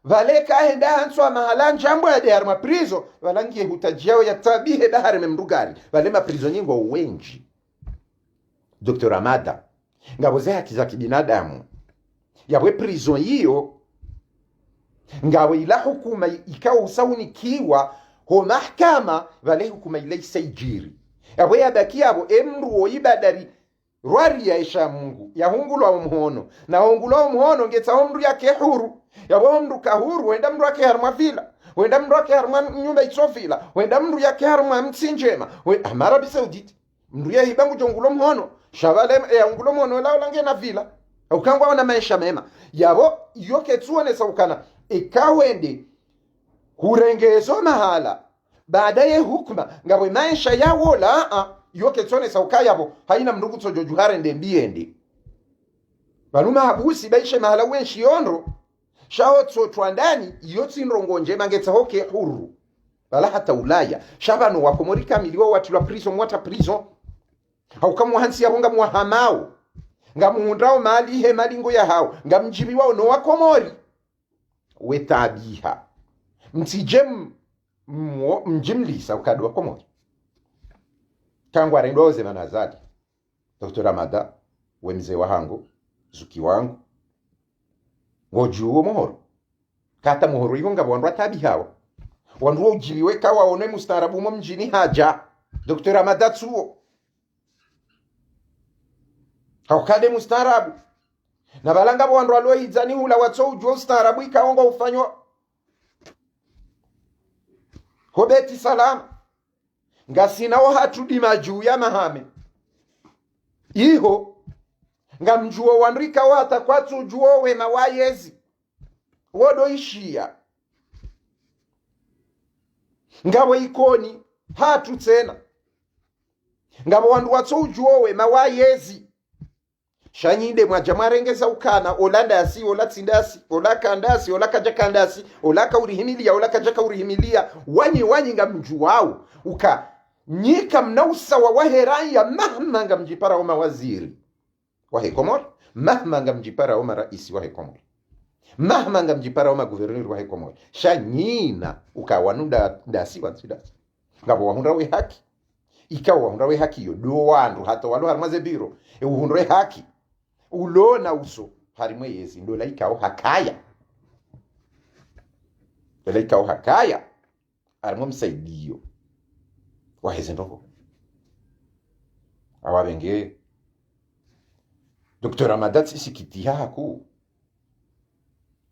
valeka henda hanswa mahala njambo ya yarema prison valangie hutajiao ya tabihe bahare mndugari valema prison nyingo wengi Dr. Amada ngabo za haki za kibinadamu yabwe prison hiyo ngawe ila hukuma ikawa usaunikiwa ho mahkama vale hukuma ile isaijiri abo yabaki abo emru oibadari rwari ya isha Mungu ya hungulwa mhono na hungulwa mhono ngetsa omru yake huru yabo mru kahuru wenda mru yake harma vila wenda mru yake harma nyumba itsofila wenda mru yake harma mtsinjema Arabi Saudite mru ya hibangu jongulo mhono shabale ya ngulo mhono lao lange na vila ukangwa wana maisha mema yabo yoke tuone saukana ikawende hurengezo mahala baadaye hukuma ngabo maisha yawo la yoke tuone saukayabo haina mndugu tojojuhare ndembiende baluma habusi baisha mahala wenshi yonro shao twandani yotsi nrongo njema ngetsa hoke huru bala hata Ulaya shabano wakomori kamiliwa watilwa prison mwata prison haukamwa hansi yabonga mwahamao ngamuhundrao mali he malingo ya hao ngamjibi wao no wakomori wetabiha mtijem mjimlisa ukadwa komori kangwa rendoze manazadi Dr. Ramada we mzee wa hangu zuki wangu ngojuo mohoro kata mohoro yonga wandu atabihawo wandu ujibiwe kawa one mustarabu mu mjini haja Dr. Ramada tuo haukade mustarabu na balanga wandu aloizani hula watso ujo mustarabu ikaonga ufanywa hobeti salama ngasina wo hatudi majuu ya mahame iho ngamjuo wanrika wata kwatu juo we mawayezi wodo ishia ngabo ikoni hatu tena ngabo wandu watso ujuo we mawayezi shanyinde mwajamarengeza ukana olandasi olatsindasi olakandasi olakajakandasi olaka urihimilia olakajaka urihimilia wanyi ngamjuwao uka nyika mnausa wa waheraya mahma ngamjipara wa mawaziri wahe Komori mahma ngamjipara wa raisi wahe Komori mahma ngamjipara wa guverneur wahe Komori shanyina ukawanunda dasi wansidasi ngabo wahundra we haki ikawa wahundra we haki yo do wandu hata walo harmaze biro uhundre haki ulona uso harimwe yezi ndo laikao hakaya laikao hakaya arimo msaidio waheze ndoko awabenge Dr. Ramadat isikiti haku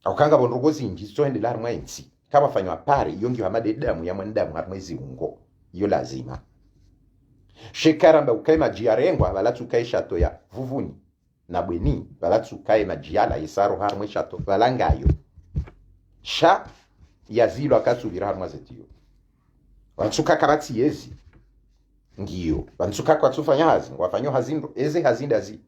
aukanga bonrogozi ingizo ende la mwenzi kama fanywa pare yongi hamade damu ya mwandamu harmwezi ungo iyo lazima shekaramba ukaima jiarengwa balatu kaisha to ya vuvuni na bweni balatu kai majiala isaro harmwe shato balangayo sha yazilo akasubira harmwa zetio wansuka karati yezi ngiyo wansuka kwa tufanya hazi wafanyo hazindo eze hazindazi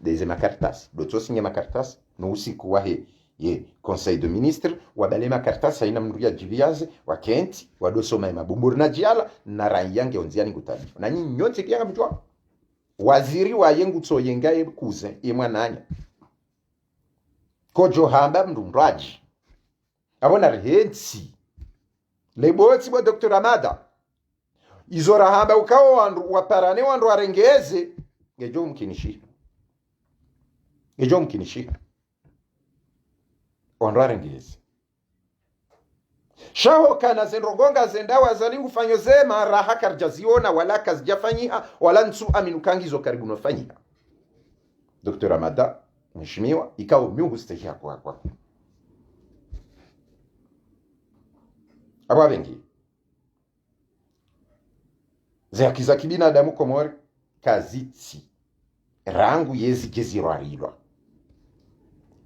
deze makartas doto sinye makartas no usiku wahe ye conseil de ministre wabale makartas haina mruya jiviaze wakenti wadosoma mabumburi na jiala na ranyange onziani ngutabi na nyinyi nyote pia mjua waziri wa yengu tsoyenga kuze imwananya kojo hamba mndundraji abona rehensi leboti wa Dr. Ramada izora hamba ukawa wandu waparane wandu warengeze ngejo mkinishi wandu warengeze shaho kana zenrogonga zendawa zalingu fanyo zema raha karjaziona wala kazijafanyiha wala nsu aminukangizo karibu nofanyiha Dr. Ramada mheshimiwa ikawa miuhustehia kwa aba bengi za kibinadamu Komori kazitsi rangu yezi gezirwarilwa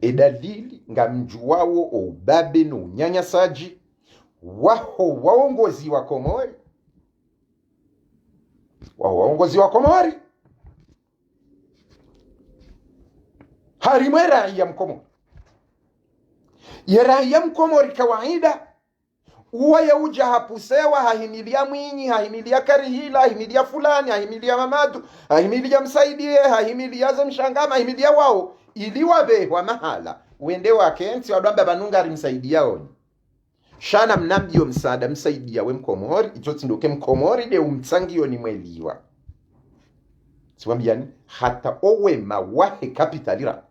edalili ngamjuwao ubabe no unyanyasaji waho waongozi wa Komori harimwe raia mkomori ya raia mkomori kawaida uwa ya uja hapusewa hahimilia Mwinyi hahimilia Karihila hahimilia fulani hahimilia Mamadu hahimilia Msaidie hahimilia Zemshangama hahimilia wao iliwa behwa mahala uende wakensi wadwamba banunga rimsaidia oni shana mnambio msaada msaidia we mkomori itoti ndoke mkomori de umtsangio ni mweliwa siwambiani hata owe mawahe kapitalira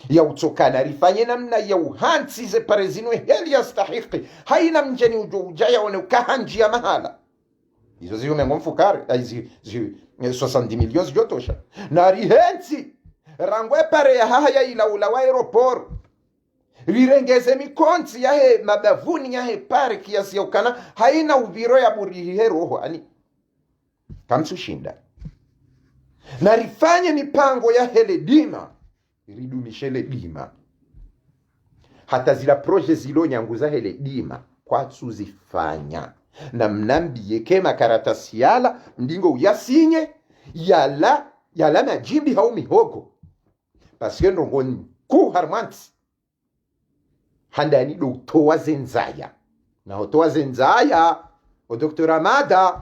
ya utokana rifanye namna ya uhansi ze parezino heli ya stahiki haina mjeni ujaya one ukahanji ya mahala hizo ziyo mengo mfukare hizi 70 milioni zijotosha na rihensi rangwe pare ya haya ila ula wa aeroport virengeze mikonzi yahe mabavuni yahe pare kiasi ya ukana haina uviro ya burihe roho ani kamsushinda na rifanye mipango ya hele dima ridumishele dima hata zila proje zilo nyanguza hele dima kwa suzifanya na mnambie kema karatasi yala ndingo uyasinye yala majimbi hau mihogo paske ndongoni ku harmanti handani do toa zenzaya na hotoa zenzaya o Dr. Amada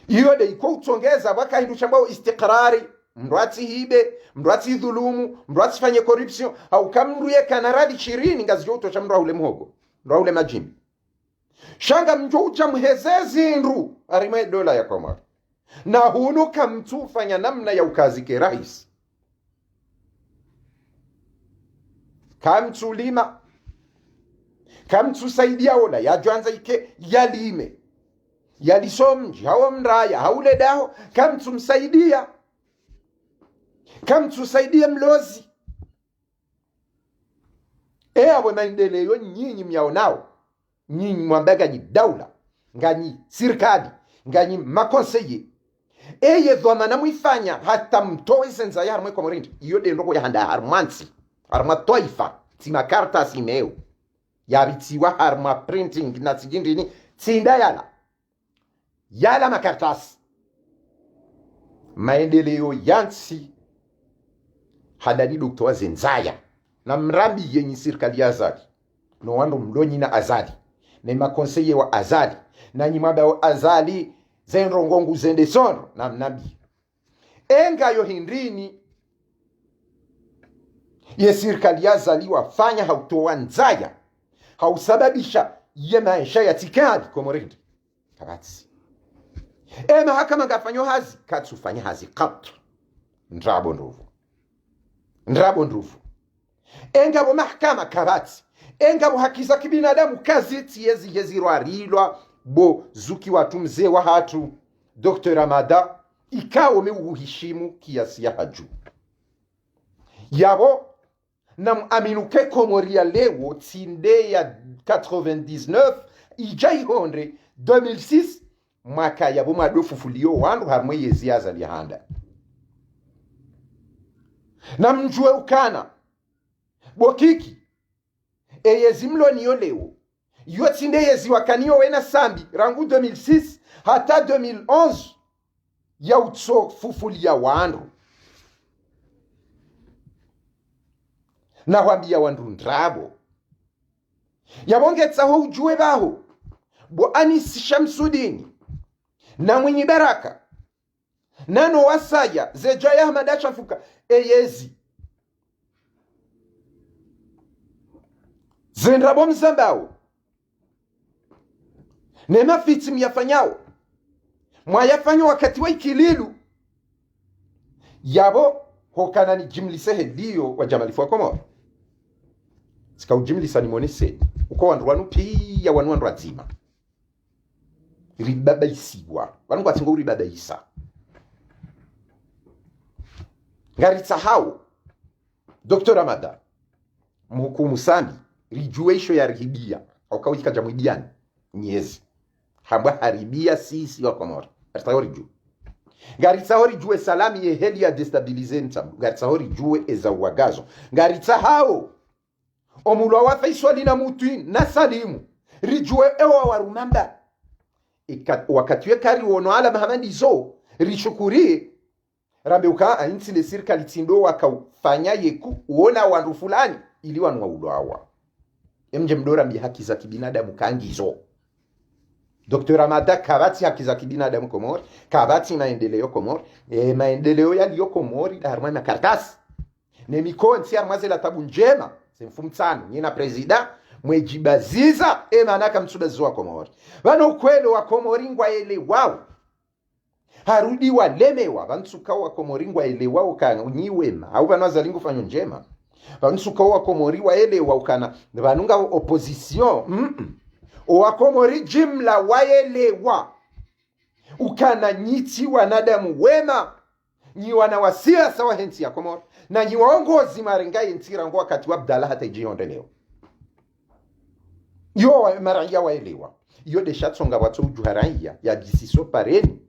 iyo de iko utongeza waka hindu chambao istikrari mrwati hibe mrwati dhulumu mrwati fanye corruption au kamruye kanaradi 20 ngazijo utosha mrwa ule mhogo mrwa ule majimbi shanga mjoja mhezezi nru arime dola ya Komoro na hunu kamtu fanya namna ya ukazi ke rais kamtu lima kamtu saidia ola ya juanza ike yalime yalisomji hawa mraya haule daho kamtu msaidia kamtu saidia mlozi abo maendeleo nyinyi myaonao nyinyi mwambaga ni daula ngani sirikali ngani makonseye eye dhamana muifanya hata mtoe senza ya harmwe Komorindi iyo de ndoko ya handa harmansi harma toifa tima karta simeo ya bitiwa harma printing na tsigindini tsinda yala makartasi maendeleo yansi hadadi doktoa zenzaya na mrambi yenye sirikali ya azali no wando mlonyi na azali na makonseye wa azali na nyimaba wa azali zenrongongu zende sono na mnabi enga yo hindrini ye sirikali ya azali wafanya hautoa nzaya hausababisha ye maisha ya tikadi Komorindi kabati mahakama ngafanyo hazi katsufanya hazi katu ndrabo nduvu engabo mahakama kabati engabo haki za kibinadamu kaziti yezi rwarilwa bo zuki watu mzee wa hatu Dr. Amada ikawo meuhishimu kiasi ya haju yabo na aminuke Komoria lewo tinde ya 99 ijai hondre 2006 mwaka yabo madofu fulio wandu harmwe yezi azali handa na mjue ukana bokiki eyezi mloniyo leo yotinde yezi wakaniyo wena sambi rangu 2006 hata 2011 ya utso fufulia wandu na wambia wandu ndrabo yabongetsa ho ujue baho bo Anis Shamsudini na Mwinyi Baraka nano wasaya zejaya Ahmad Fuka eyezi zendrabo mzambao nema fitimu yafanyao mwayafanywa wakati wa ikililu yabo hokana ni jimlise hediyo wa jamalifu wa Komoro sika ujimlisa ni monese uko wanu pia wanu azima ribaba isiwa wanu watingo uribaba isa ngaritsa hao Dr. Amada mhukumu sami rijuesho ya rihibia wakawika jamwidiani nyezi hamba haribia sisi wa Komoro artayori ju ngaritsa hori juwe salami ye heli ya destabilizenta ngaritsa hori juwe eza wagazo ngaritsa hao omulwa wa faiswali na mutu na salimu rijuwe ewa warumamba wakatiwe kari wono ala mahamandi zo rishukuri rambe uka ainsi le sirikali tindo wakafanya yeku uona wandu fulani ili wanwa uloawa mje mdora mbi haki za kibinadamu kangizo Dr. Amada kabati haki za kibinadamu Komori kabati maendeleo Komori maendeleo yaliyo Komori harma na kartasi ne mikonti armaze la tabu njema semfumtsano nyina presida mwejibaziza manaka msubazi wa Komori bano ukwelo wa Komori ngwa ele wao harudi walemewa vansuka wa komori ngwaelewa ukanyiwema au vanazalingu fanyo njema vansuka wa komori waelewa ukana vanunga opposition wakomori jimla waelewa ukana nyiti wanadamu wema nyi wanawasia sawa hensi ya komori na nyi waongozi marenga yentira ngo wakati wa Abdallah hata ijiondeleo yo maraya waelewa yo de shatsonga watu ujuharaya ya disiso pareni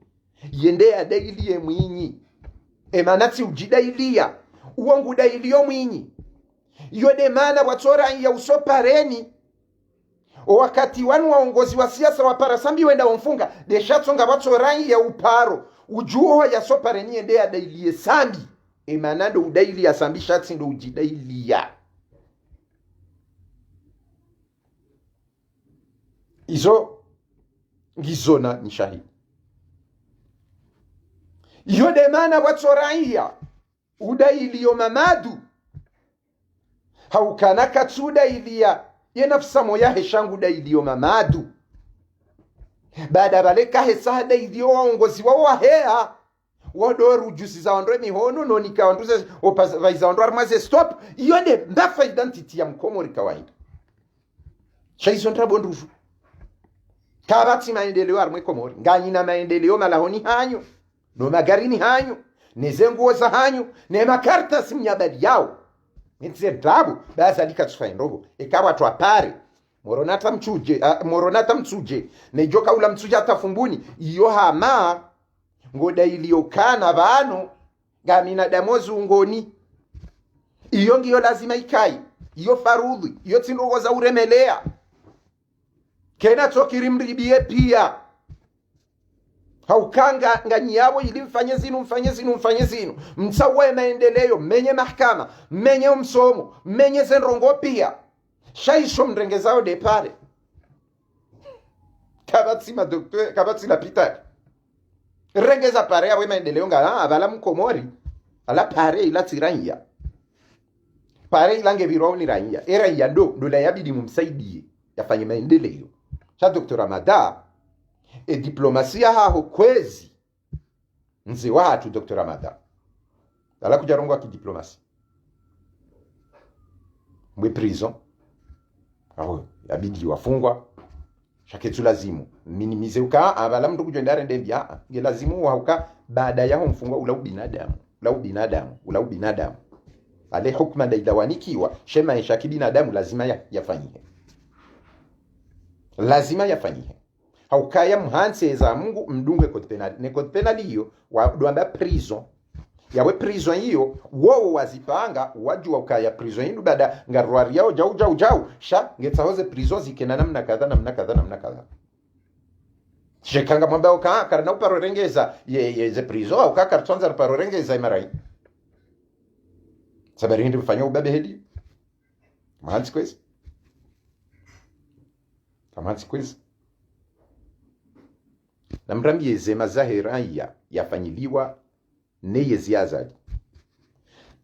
yende ya dailie mwinyi emanati ujidailia uongu dailio mwinyi yo de mana watora ya usopareni wakati wanu waongozi wa siasa wa parasambi wenda wamfunga de shatsonga watora ya uparo ujuho ya sopareni yende ya dailie sambi emanando udaili ya sambi shatsi ndo ujidailia izo ngizona nishahidi iyo demana watsoraiya udailiyo mamadu haukana katsuda ilia yenafsa moya heshangu dailiyo mamadu baada baleka hesada idio waongozi wao wahea wadoru jusi za ondre mihono no nikaonduze opavaiza ondre armaze stop iyo de mbafa identity ya mkomori kawaida shaizo ntrabonduju kabati maendeleo armwe komori ngani na maendeleo malahoni hanyo no magarini hanyo nezenguo za hanyo ne makarta simnyabadi yao nitse dabu basa likatsufa ndogo ikawa twapare moronata mtsuje nejoka ula mtsuje atafumbuni iyo hama ngoda iliyokana bano gamina damozi ungoni iyo ngiyo lazima ikai iyo farudhi iyo tsindogo za uremelea kena tokirimribie pia haukanga ngani yabo ili mfanye zinu mtsawe maendeleo menye mahakama menye msomo menye zenrongo pia shaisho mrengezao de pare kabati la pita rengeza pare yawe maendeleo nga abala mkomori ala pare ila tiranya pare ilange bironi ranya era yando ndo la yabidi mumsaidie yafanye maendeleo cha Dr. Ramada diplomasia haho kwezi nzi watu Dr. Ramada ala kujarongwa ki diplomasi mwe prison aho yabidi wafungwa shaketu lazimu minimize uka abala mtu kujendare ndembia nge lazimu wauka baada yaho mfungwa ula ubinadamu ale hukma daidawanikiwa shema ya kibinadamu lazima yafanyike haukaya mhanse za Mungu mdunge code penal ne code penal hiyo wadwamba prison yawe prison hiyo wo wazipanga waju ukaya prison hiyo baada ngarwari yao jau sha ngetsahoze prison zikena namna kadha shekanga mwamba uka karna uparo rengeza ye prison au ka kartonza uparo rengeza imarai sabari hindi mfanya ubabe hedi mhansi kwezi na mrambi yezema zahiraya yafanyiliwa neye ziazali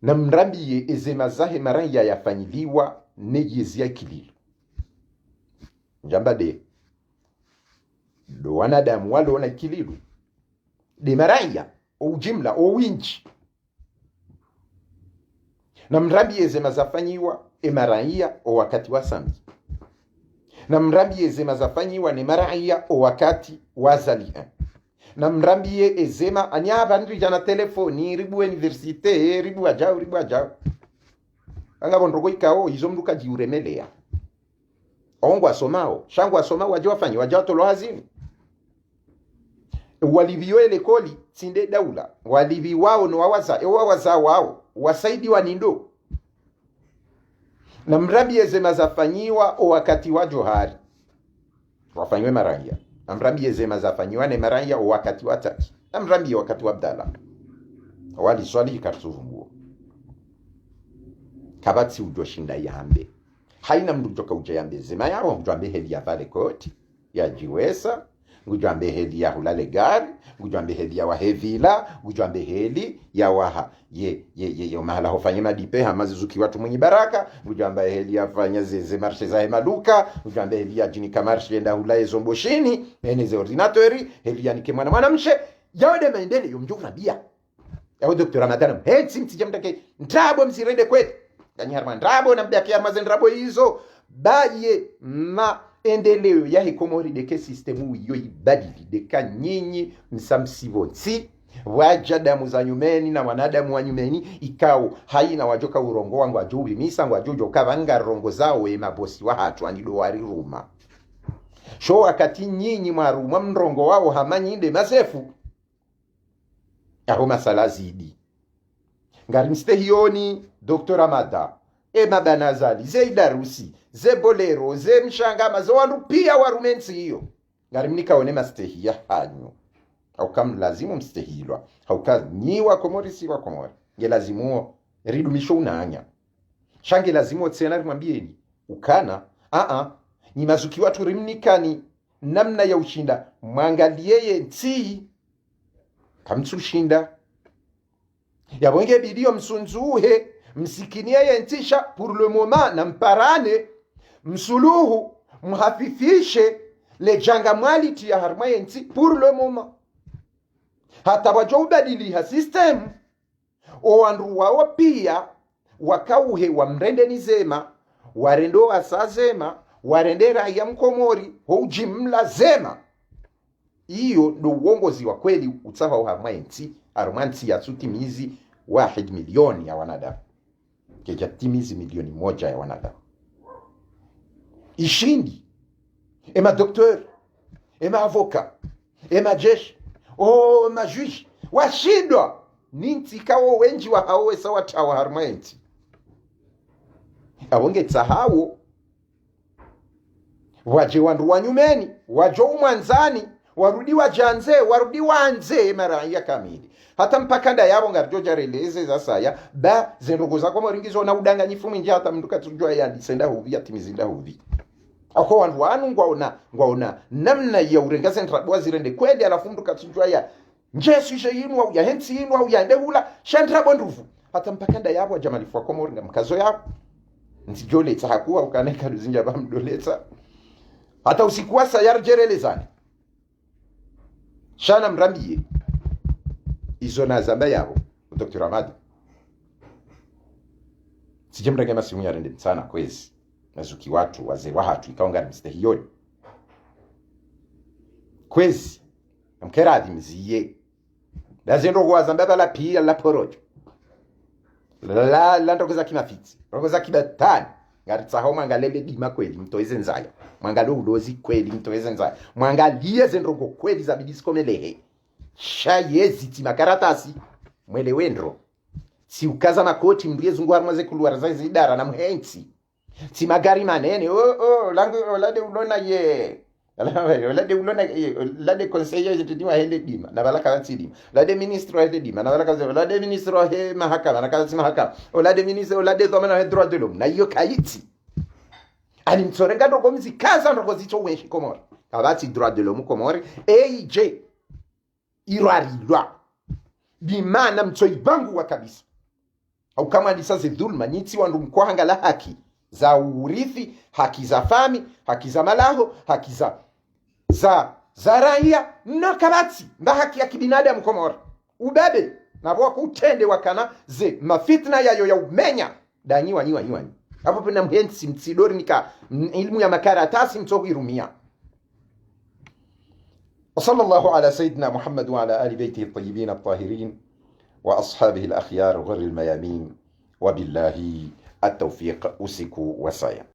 na mrambi yezema zahimaraya yafanyiliwa neye ziakililo njamba de do wanadamu walo na kililo de maraya o jimla o winchi na mrambi yezema zafanyiwa emaraya o wakati wa sambi na mrambi ezema zafanyiwa ni maraya o wakati wazalia na mrambi ezema anyaba ndri jana telefoni ribu universite ribu ajao anga bondrogo ikao izo mduka jiuremelea ongo asomao shango asomao waje wafanyi waje tolo hazini walivyo lekoli tinde daula walivi wao no wawaza wao wasaidi wa nindo na mrambi ezema zafanyiwa o wakati wa Johari wafanywe maraya na mrambi ezema zafanyiwa ne maraya o wakati wa Taki na mrambi wakati wa Abdallah wali swali kartuvumbuo kabati ujoshinda yambe haina mndu joka ujayambe zema yao mjambe heli ya vale koti ya jiwesa ngujambe heli ya hulale gari ngujambe heli ya wahevila ngujambe heli ya waha ye mahala hofanye madipe hamazizuki watu mwenye baraka ngujambe heli ya fanya zeze marshe za maduka ngujambe heli ya jini kamarshe enda hulaye zomboshini eneze ordinatori heli ya nike mwana mshe yawade maendeleo mjurabia yao Dr. Ramadhani hensi mtijamtake ndrabo msirende kweli ganyarma ndrabo na mbya kia mazendrabo hizo baye maendeleo ya hikomori deke sistemu hiyo ibadili deka nyinyi msamsivonsi waja damu za nyumeni na wanadamu wa nyumeni ikao haina wajoka urongo wangu wajubi misa wangu wajujo kavanga rongo zao we mabosi wa hatu anido wari ruma sho wakati nyinyi maruma mrongo wao hamanyi inde masefu aho masala zidi ngari mste hioni Dr. Ramada mabanazali ze idarusi ze bolero ze mshangama zo wandu pia warumensi hiyo ngari mnikaone mastehia hanyu haukam lazimu mstehilwa hauka nyiwa komori si wa komori nge lazimu ridumisho unanya shange lazimu tsena mwambieni ukana ni mazuki watu rimnikani namna ya ushinda mwangalieye nti kamtsushinda yabonge bidio msunzuhe msikinieye ntisha pour le moment na mparane msuluhu mhafifishe le janga mwaliti ya harmaye nti pour le moment hata wajo ubadiliha system owandu wao pia wakauhe wa mrende nizema warendo wasazema warende raia mkomori hujimla zema iyo ndo uongozi wa kweli utsafa wa harmayensi arumansi ya sutimizi 1 milioni ya wanadamu keja timizi milioni 1 ya wanadamu ishindi ema doktor ema avoka ema jeshi majuji washindwa ninti kawo wenji wa hawe sawa tawa harmayensi awonge tsahawo waje wandu wanyumeni wajo umwanzani warudi wajanze warudi wanze maraia kamili hata mpakanda yabo ngarjoja releze za saya ba zendogo zako moringizo na udanganyifu mwingi hata mnduka tujua ya disenda huvi atimizinda huvi ako wandu wanu ngwaona namna ya urenga central wazirende kweli alafu mnduka tujua ya njesu je yinu au ya hensi yinu au ya ndehula shantra bondufu hata mpakanda yabo jamalifu wako moringa mkazo yabo nsijole tsahakuwa ukaneka duzinja ba mdoleta hata usikuwa sayar jerelezani shana mrambie izo na zamba yabo Dr. Ramada sijemranga masimu ya rende sana kwezi nazuki watu wazee wa hatu ikaonga mstahiyoni kwezi mkeradi mziye lazendo kwa zamba la pia la porojo la ndokoza kimafiti ndokoza kibatani ngari tsahoma ngalebe dima kweli mtoeze nzaya mwangalo ulozi kweli mtoeze nzaya mwangalie zendrongo kweli za bidiskomelele shayezi timakaratasi mwele wendro si ukaza makoti mrie zungu harmaze kuluara za idara na mhensi si magari manene langu olade ulona ye olade ulona olade conseiller jetidiwa hele dima na balaka dima olade ministre hele dima na balaka olade ministre he mahakama na kazi mahakama olade ministre olade dhamana he droit de l'homme na hiyo kaiti ani mtsorenga ndoko mzikaza ndoko zicho wenshi komori abati droit de l'homme komori EIJ irarilwa bimana mtsoibangu wa kabisa au kama ni sasa dhulma nyiti wandu mkwanga la haki za urithi haki za fami haki za malaho haki za raia na kabati mba haki ya kibinadamu komori ubebe na wako utende wakana ze mafitna yayo ya umenya danyiwa hapo pena mhensi mtsidori nika ilmu ya makaratasi mtoku irumia. وصلى الله على سيدنا محمد وعلى آل بيته الطيبين الطاهرين وأصحابه الأخيار غر الميامين وبالله التوفيق أسكوا وسايا.